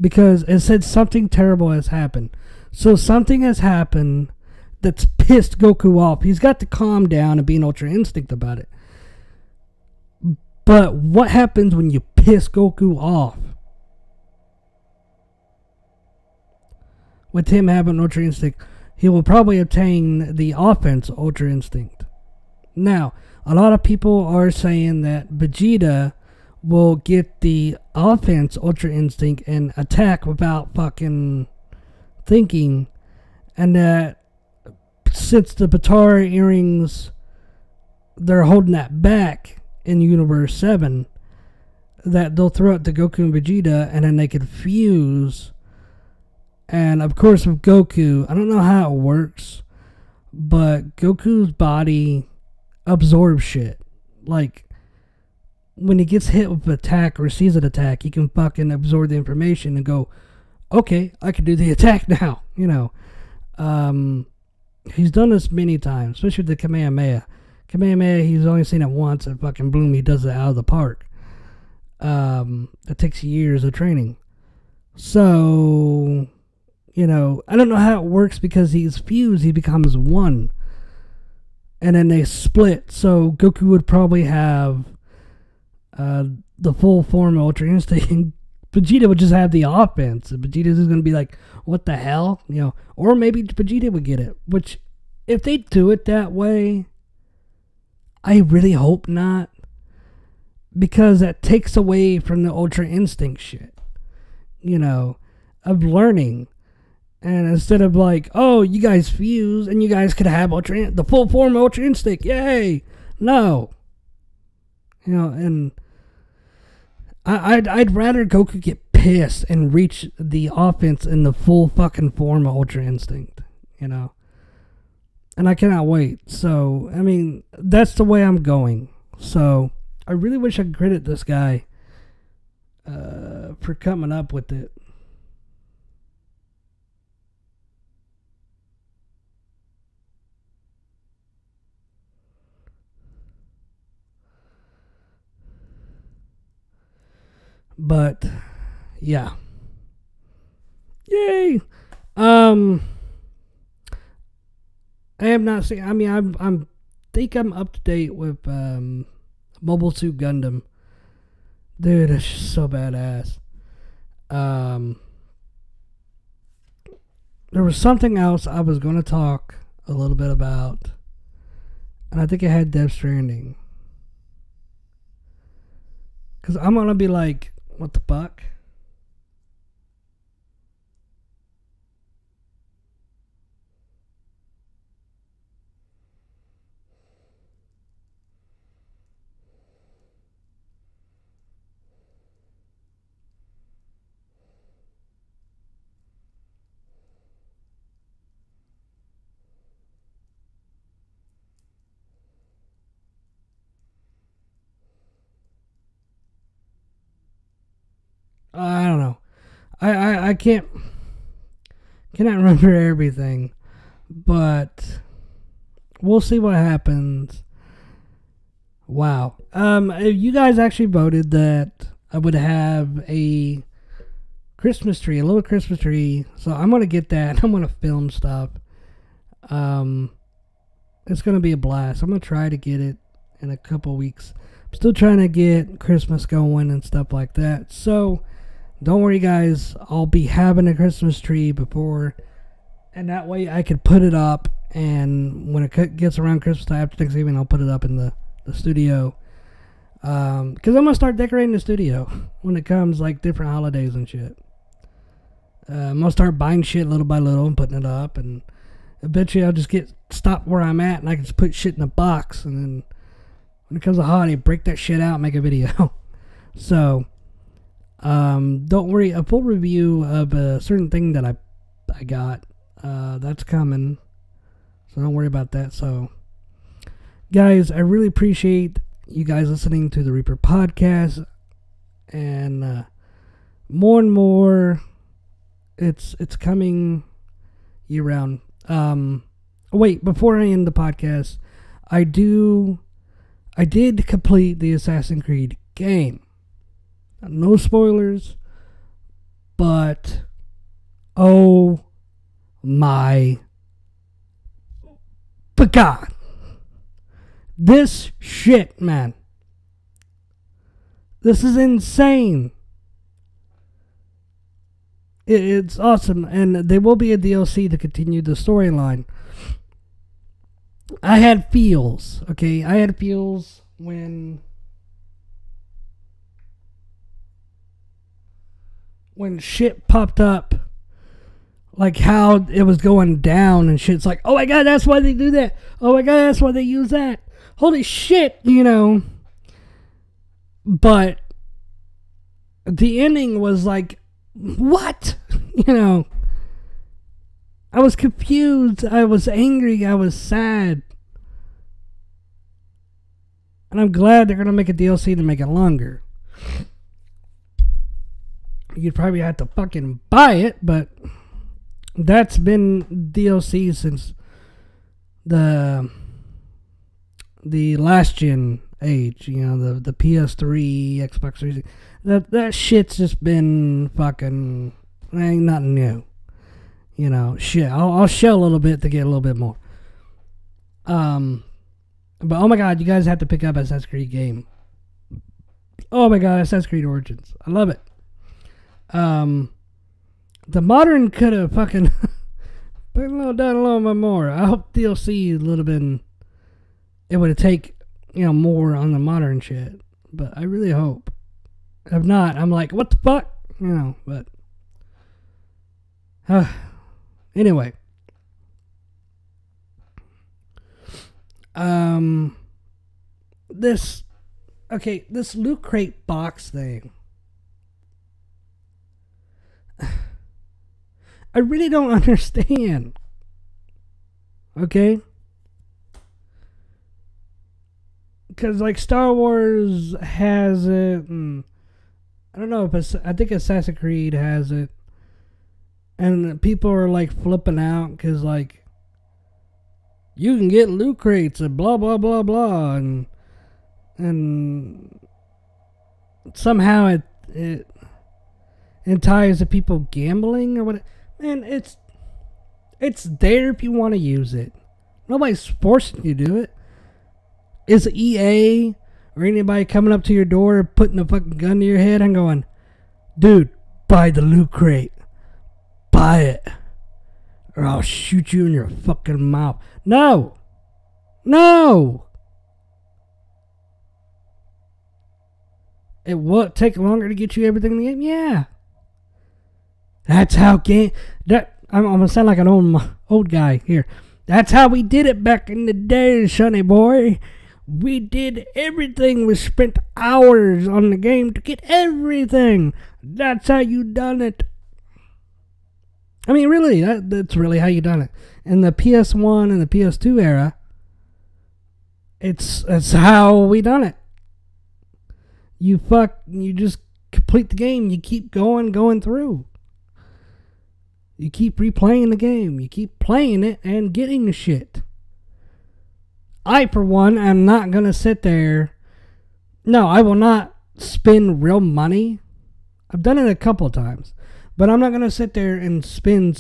because it said something terrible has happened. So something has happened that's pissed Goku off. He's got to calm down and be an Ultra Instinct about it. But what happens when you piss Goku off? With him having Ultra Instinct, he will probably obtain the offense Ultra Instinct. Now, a lot of people are saying that Vegeta will get the offense Ultra Instinct and attack without fucking thinking, and that since the Potara earrings, they're holding that back in Universe 7, that they'll throw it to Goku and Vegeta, and then they could fuse. And of course with Goku, I don't know how it works, but Goku's body absorbs shit. Like, when he gets hit with an attack or sees an attack, he can fucking absorb the information and go, okay, I can do the attack now. He's done this many times, especially with the Kamehameha. Kamehameha, he's only seen it once, and fucking Bloom, he does it out of the park. It takes years of training. So, I don't know how it works because he's fused, he becomes one. And then they split, so Goku would probably have the full form of Ultra Instinct, and Vegeta would just have the offense. And Vegeta's just going to be like, what the hell? Or maybe Vegeta would get it. Which, if they do it that way, I really hope not. Because that takes away from the Ultra Instinct shit. Of learning. And instead of like, oh, you guys fuse and you guys could have the full form of Ultra Instinct. Yay! No. And I'd rather Goku get pissed and reach the offense in the full fucking form of Ultra Instinct, And I cannot wait. So, that's the way I'm going. So, I really wish I could credit this guy for coming up with it. But yeah. Yay. I have not seen, I'm think I'm up to date with Mobile Suit Gundam. Dude, it's just so badass. There was something else I was going to talk a little bit about, and I think it had Death Stranding. Because I'm going to be like, what the fuck? I don't know. I cannot remember everything, but we'll see what happens. Wow. You guys actually voted that I would have a Christmas tree, a little Christmas tree. So I'm gonna get that. I'm gonna film stuff. It's gonna be a blast. I'm gonna try to get it in a couple weeks. I'm still trying to get Christmas going and stuff like that. So Don't worry, guys. I'll be having a Christmas tree before, and that way I could put it up. And when it gets around Christmas time after Thanksgiving, I'll put it up in the studio. Because I'm gonna start decorating the studio when it comes like different holidays and shit. I'm gonna start buying shit little by little and putting it up, and eventually I'll just stop where I'm at, and I can just put shit in a box, and then when it comes to holiday, break that shit out and make a video. So, don't worry, a full review of a certain thing that I got, that's coming, so don't worry about that. So, guys, I really appreciate you guys listening to the Reaper podcast, and more and more, it's coming year round. Wait, before I end the podcast, I did complete the Assassin's Creed game. No spoilers, but oh my God. This shit, man. This is insane. It's awesome, and there will be a DLC to continue the storyline. I had feels, okay? I had feels when shit popped up, like how it was going down and shit. It's like, oh my God, that's why they do that. Oh my God, that's why they use that. Holy shit, you know. But the ending was like, what? You know, I was confused. I was angry. I was sad. And I'm glad they're going to make a DLC to make it longer. You'd probably have to fucking buy it, but that's been DLC since the last gen age, you know, the PS3, Xbox 360. That shit's just been fucking, ain't nothing new. You know, shit. I'll shell a little bit to get a little bit more. But oh my God, you guys have to pick up Assassin's Creed game. Oh my God, Assassin's Creed Origins. I love it. The modern could have fucking put done a little bit more. I hope DLC a little bit. It would have take, you know, more on the modern shit. But I really hope. If not, I'm like, what the fuck? You know, but anyway. This Loot Crate box thing. I really don't understand. Okay? Because, like, Star Wars has it, and I don't know, but I think Assassin's Creed has it. And people are, like, flipping out because, like, you can get loot crates and blah, blah, blah, blah. And somehow it ties to people gambling or what. Man, it's there if you want to use it. Nobody's forcing you to do it. Is EA or anybody coming up to your door putting a fucking gun to your head and going, dude, buy the loot crate. Buy it. Or I'll shoot you in your fucking mouth. No. No. It will take longer to get you everything in the game? Yeah. That's how game... I'm going to sound like an old guy here. That's how we did it back in the day, sonny boy. We did everything. We spent hours on the game to get everything. That's how you done it. I mean, really, that's really how you done it. In the PS1 and the PS2 era, it's how we done it. You just complete the game. You keep going through. You keep replaying the game. You keep playing it and getting the shit. I, for one, am not going to sit there. No, I will not spend real money. I've done it a couple of times. But I'm not going to sit there and spend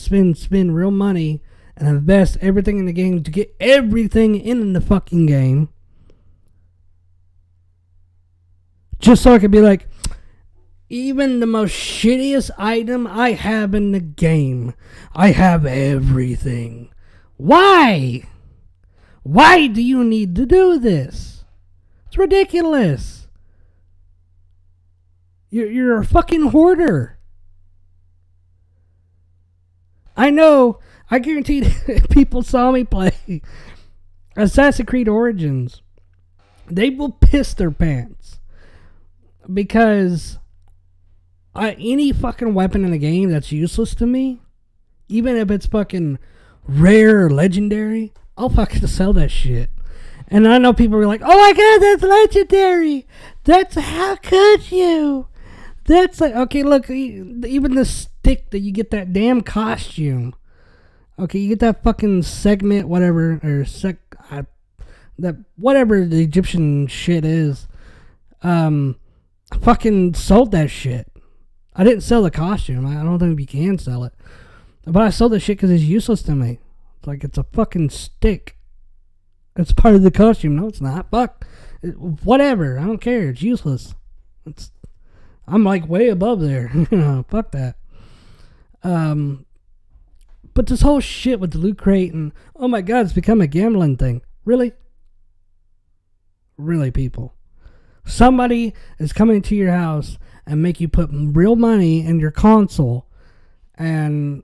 real money and invest everything in the game to get everything in the fucking game. Just so I could be like, Even the most shittiest item I have in the game, I have everything. Why? Why do you need to do this? It's ridiculous. You're a fucking hoarder. I know. I guarantee people saw me play Assassin's Creed Origins. They will piss their pants. Because any fucking weapon in the game that's useless to me, even if it's fucking rare or legendary, I'll fucking sell that shit. And I know people are like, oh my god, that's legendary. That's, how could you? That's like, okay, look, even the stick that you get that damn costume. Okay, you get that fucking segment, whatever, or that whatever the Egyptian shit is. I fucking sold that shit. I didn't sell the costume. I don't think you can sell it. But I sold the shit because it's useless to me. It's like, it's a fucking stick. It's part of the costume. No, it's not. Fuck. Whatever. I don't care. It's useless. I'm like way above there. Fuck that. But this whole shit with the loot crate and, oh my god, it's become a gambling thing. Really? Really, people? Somebody is coming to your house and make you put real money in your console and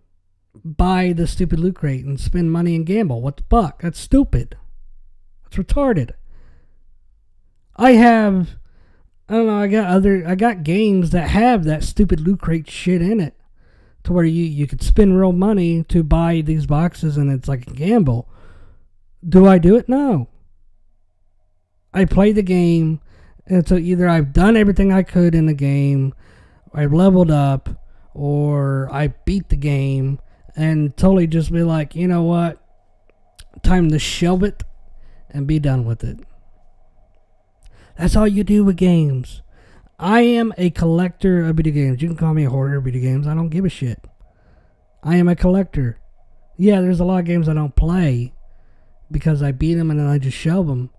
buy the stupid loot crate and spend money and gamble. What the fuck? That's stupid. That's retarded. I don't know, I got games that have that stupid loot crate shit in it. To where you could spend real money to buy these boxes and it's like a gamble. Do I do it? No. I play the game, and so either I've done everything I could in the game, I've leveled up, or I beat the game, and totally just be like, you know what? Time to shelve it and be done with it. That's all you do with games. I am a collector of video games. You can call me a hoarder of video games. I don't give a shit. I am a collector. Yeah, there's a lot of games I don't play because I beat them and then I just shelve them.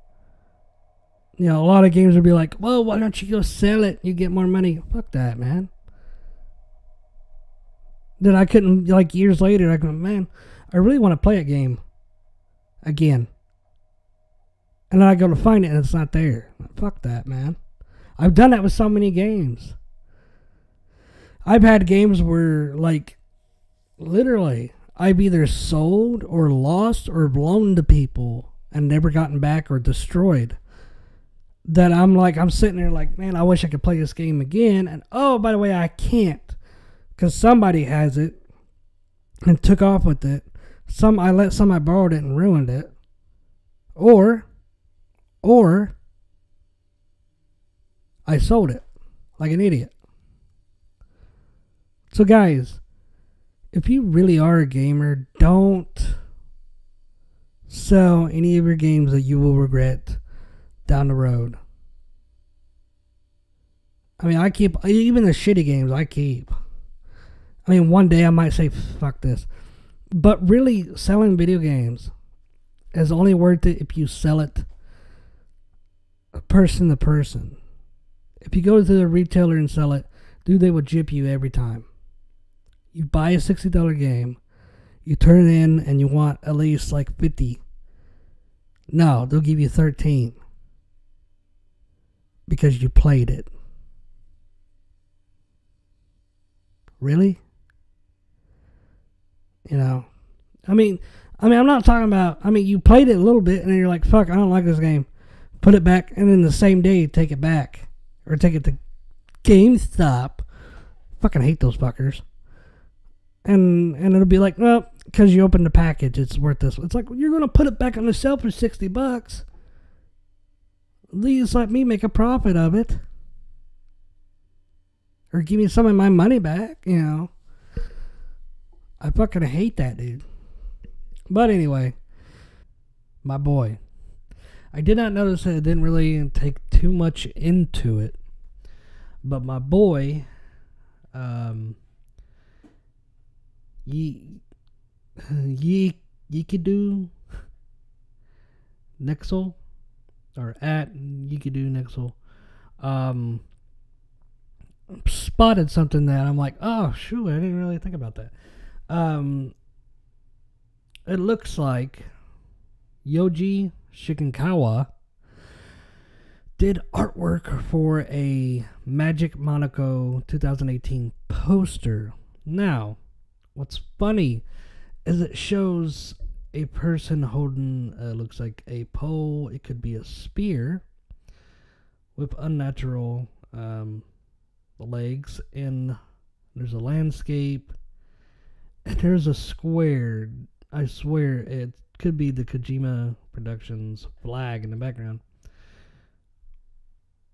You know, a lot of games would be like, well, why don't you go sell it? You get more money. Fuck that, man. Then I couldn't, like years later, I go, man, I really want to play a game again. And then I go to find it and it's not there. Fuck that, man. I've done that with so many games. I've had games where, like, literally, I've either sold or lost or loaned to people and never gotten back or destroyed. That I'm sitting there like, man, I wish I could play this game again. And, oh, by the way, I can't. Because somebody has it and took off with it. I borrowed it and ruined it. Or I sold it like an idiot. So guys, if you really are a gamer, don't sell any of your games that you will regret down the road. I mean, I keep, even the shitty games I keep. I mean, one day I might say, fuck this. But really, selling video games is only worth it if you sell it person to person. If you go to the retailer and sell it, dude, they will gyp you every time. You buy a $60 game, you turn it in, and you want at least like 50. No, they'll give you 13 because you played it. Really? You know, I mean, I'm not talking about. I mean, you played it a little bit, and then you're like, "Fuck, I don't like this game." Put it back, and then the same day, take it back. Or take it to GameStop. Fucking hate those fuckers. And it'll be like, well, because you opened the package, it's worth this. It's like, you're going to put it back on the shelf for $60. At least let me make a profit of it. Or give me some of my money back, you know. I fucking hate that, dude. But anyway, my boy. I did not notice that it didn't really take too much into it. But my boy, Yikadu Nexel, or at Yikadu Nexel, spotted something that I'm like, oh shoot, I didn't really think about that. It looks like Yoji Shikankawa did artwork for a Magic Monaco 2018 poster. Now, what's funny is it shows a person holding, looks like a pole. It could be a spear with unnatural legs, and there's a landscape, and there's a square. I swear it could be the Kojima Productions flag in the background.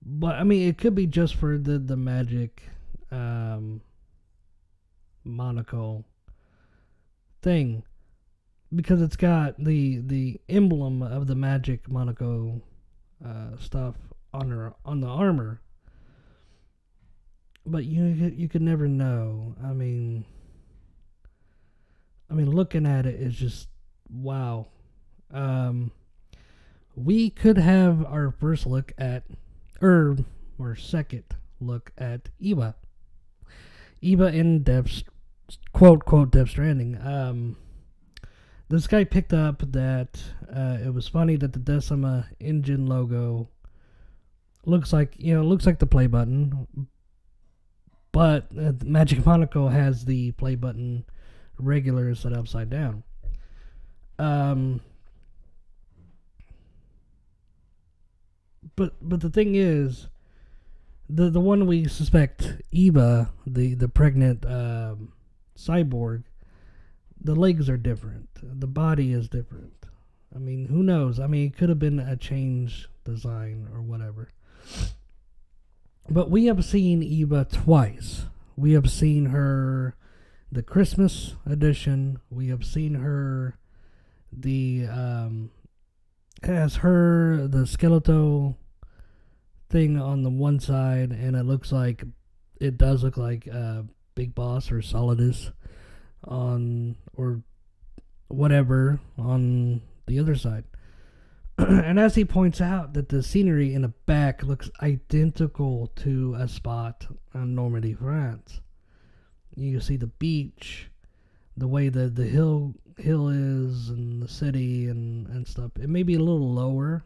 But I mean, it could be just for the Magic Monaco thing, because it's got the emblem of the Magic Monaco stuff on the armor. But you could never know. I mean, looking at it is just wow. We could have our first look at, or second look at Iba in quote Death Stranding. This guy picked up that it was funny that the Decima engine logo looks like the play button, but Magic Monaco has the play button regular set upside down. But the thing is, the one we suspect, Eva, the pregnant cyborg, the legs are different. The body is different. I mean, who knows? I mean, it could have been a change design or whatever. But we have seen Eva twice. We have seen her the Christmas edition. We have seen her the skeletal thing on the one side, and it does look like Big Boss or Solidus on, or whatever, on the other side. And as he points out, that the scenery in the back looks identical to a spot on Normandy, France. You see the beach, the way the hill is, and the city and stuff. It may be a little lower.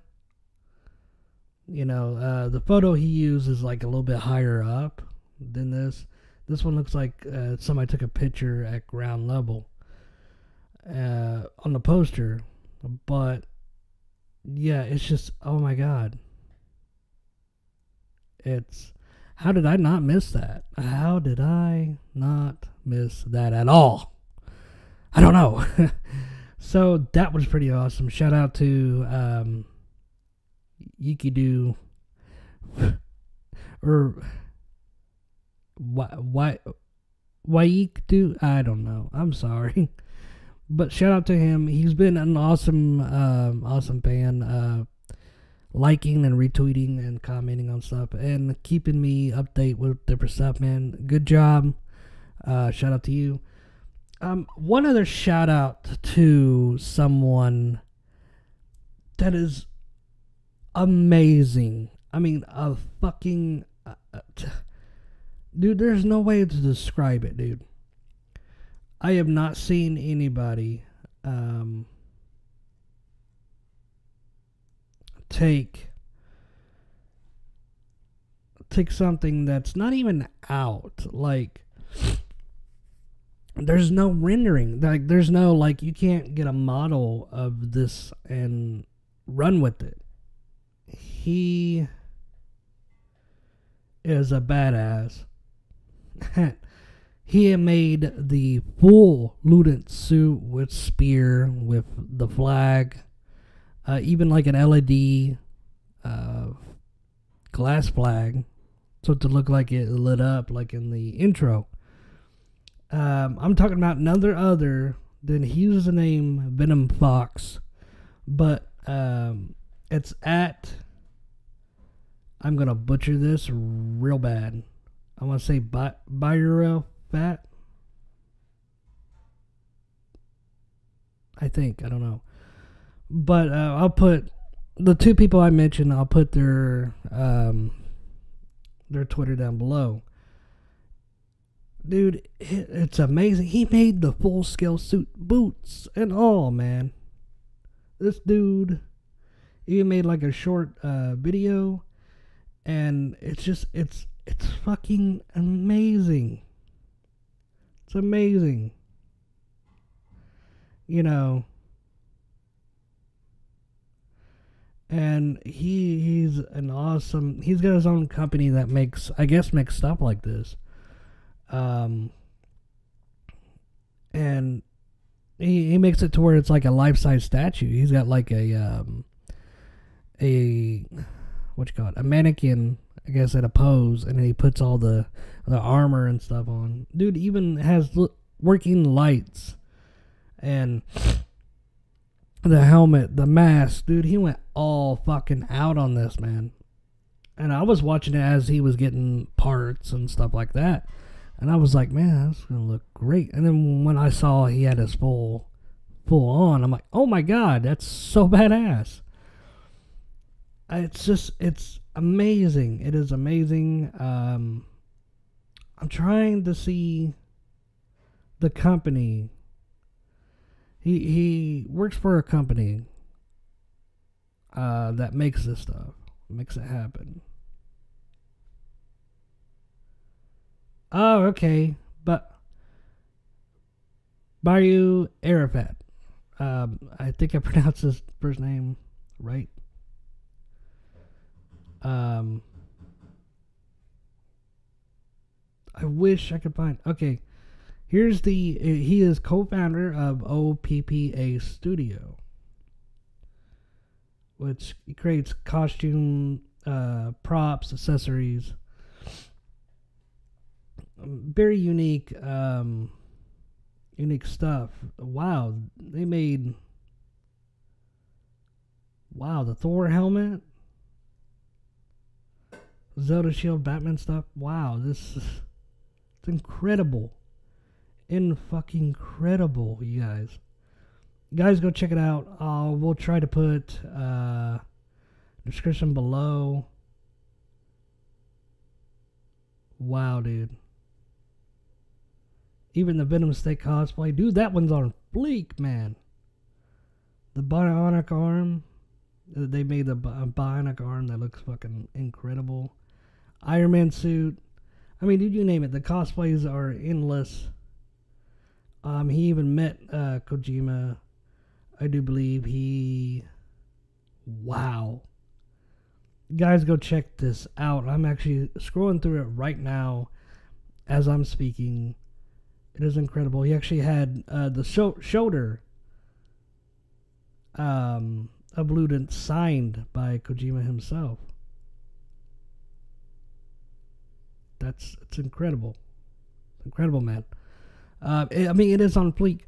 The photo he used is like a little bit higher up than this. This one looks like somebody took a picture at ground level on the poster. But yeah, it's just, oh my god. How did I not miss that? How did I not miss that at all? I don't know. So that was pretty awesome. Shout out to Yikidu, or why Yikidu? I don't know. I'm sorry. But shout out to him. He's been an awesome fan, liking and retweeting and commenting on stuff and keeping me update with different stuff, man. Good job. Shout out to you. One other shout out to someone that is amazing. I mean, a fucking dude, there's no way to describe it, dude. I have not seen anybody take something that's not even out. Like, there's no rendering. Like, there's no, like, you can't get a model of this and run with it. He is a badass. He had made the full Ludent suit with spear, with the flag, even like an LED glass flag, so to look like it lit up like in the intro. I'm talking about none other than, he uses the name Venom Fox, but it's at, I'm gonna butcher this real bad. I want to say Byro Fat, I think. I don't know, but I'll put the two people I mentioned. I'll put their Twitter down below. dude, it's amazing. He made the full scale suit, boots and all, man. This dude even made like a short video, and it's fucking amazing. It's amazing. You know, and he's an awesome. He's got his own company that makes stuff like this. And he makes it to where it's like a life-size statue. He's got like a what you call it, a mannequin, I guess, at a pose, and then he puts all the armor and stuff on. Dude even has working lights and the helmet, the mask. Dude, he went all fucking out on this, man. And I was watching it as he was getting parts and stuff like that. And I was like, man, that's going to look great. And then when I saw he had his full on, I'm like, oh my God, that's so badass. It's amazing. It is amazing. I'm trying to see the company. He works for a company that makes this stuff, makes it happen. Oh, okay. But Bayu Arafat. I think I pronounced his first name right. I wish I could find. Okay, here's he is co-founder of OPPA Studio, which creates costume, props, accessories. Very unique stuff. Wow, they made the Thor helmet, Zelda shield, Batman stuff. Wow, it's incredible. Fucking incredible, you guys. Guys, go check it out. We'll try to put description below. Wow, dude. Even the Venom Steak cosplay. Dude, that one's on fleek, man. The bionic arm. They made a bionic arm that looks fucking incredible. Iron Man suit. I mean, dude, you name it. The cosplays are endless. He even met Kojima. I do believe Wow. Guys, go check this out. I'm actually scrolling through it right now as I'm speaking. It is incredible. He actually had the shoulder of Ludens signed by Kojima himself. It's incredible. Incredible, man. I mean, it is on fleek.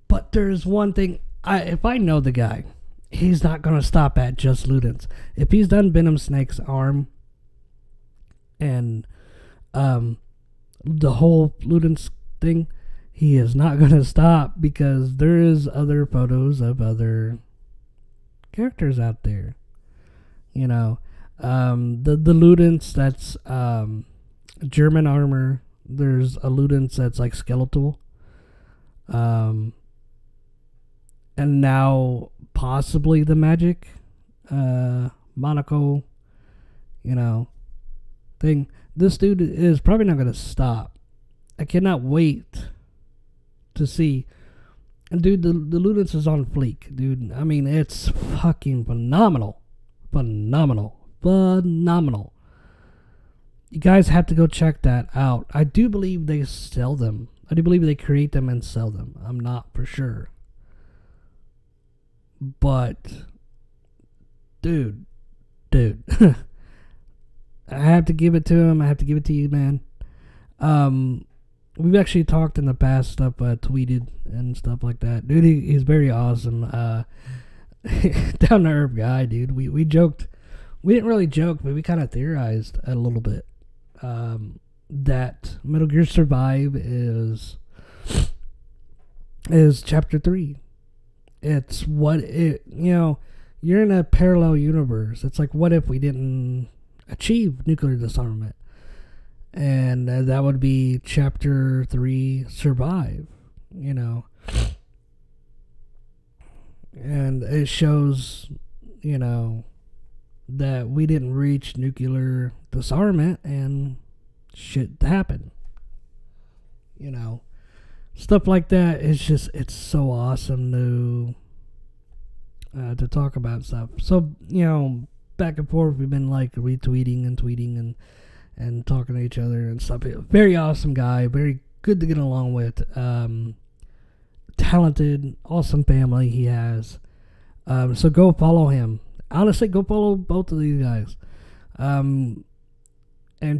But there's one thing. If I know the guy, he's not going to stop at just Ludens. If he's done Venom Snake's arm and the whole Ludens thing, he is not going to stop, because there is other photos of other characters out there. You know, the Ludens that's German armor. There's a Ludens that's like skeletal. And now possibly the magic Monaco, thing. This dude is probably not going to stop. I cannot wait to see. And dude, the Ludens is on fleek, dude. I mean, it's fucking phenomenal. Phenomenal. You guys have to go check that out. I do believe they sell them. I do believe they create them and sell them. I'm not for sure. But, dude. I have to give it to him. I have to give it to you, man. We've actually talked in the past stuff, tweeted and stuff like that. Dude, he's very awesome. Down to earth guy, dude. We joked. We didn't really joke, but we kind of theorized a little bit. That Metal Gear Survive is chapter 3. It's you're in a parallel universe. It's like, what if we didn't achieve nuclear disarmament? And that would be Chapter 3, Survive, you know. And it shows, you know, that we didn't reach nuclear disarmament and shit happened. You know, stuff like that is just, it's so awesome to talk about stuff. So, you know, back and forth, we've been like retweeting and tweeting and talking to each other and stuff. Very awesome guy, very good to get along with. Talented, awesome family he has. So go follow him. Honestly, go follow both of these guys. And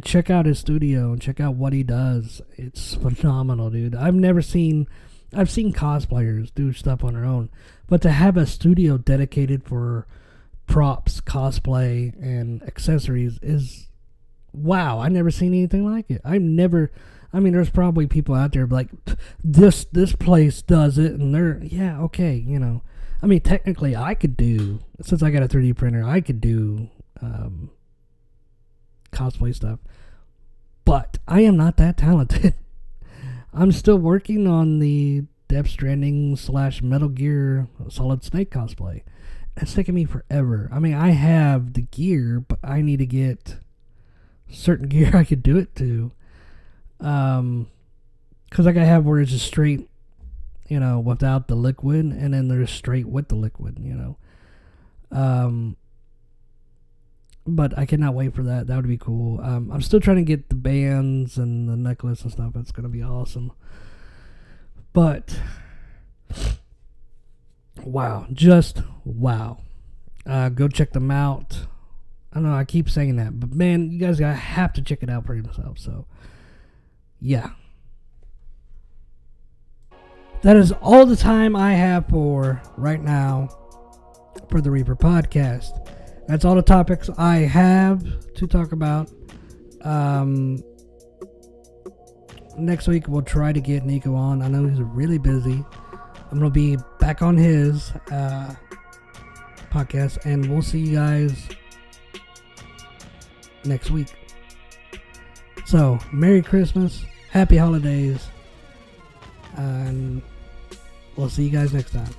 check out his studio and check out what he does. It's phenomenal, dude. I've seen cosplayers do stuff on their own, but to have a studio dedicated for props, cosplay, and accessories is wow. I've never seen anything like it. I mean, there's probably people out there like, this place does it, and they're, yeah, okay, you know. I mean, technically, I could do, since I got a 3D printer, I could do cosplay stuff, but I am not that talented. I'm still working on the Death Stranding / Metal Gear Solid Snake cosplay. It's taking me forever. I mean, I have the gear, but I need to get certain gear I could do it to. Because like I have where it's just straight, you know, without the liquid, and then there's straight with the liquid, you know. But I cannot wait for that. That would be cool. I'm still trying to get the bands and the necklace and stuff. It's going to be awesome. But, wow. Just wow. Go check them out. I know I keep saying that, but man, you guys have to check it out for yourself. So, yeah. That is all the time I have for right now for the Reaper podcast. That's all the topics I have to talk about. Next week we'll try to get Nico on. I know he's really busy. I'm going to be back on his podcast, and we'll see you guys next week. So, Merry Christmas, Happy Holidays, and we'll see you guys next time.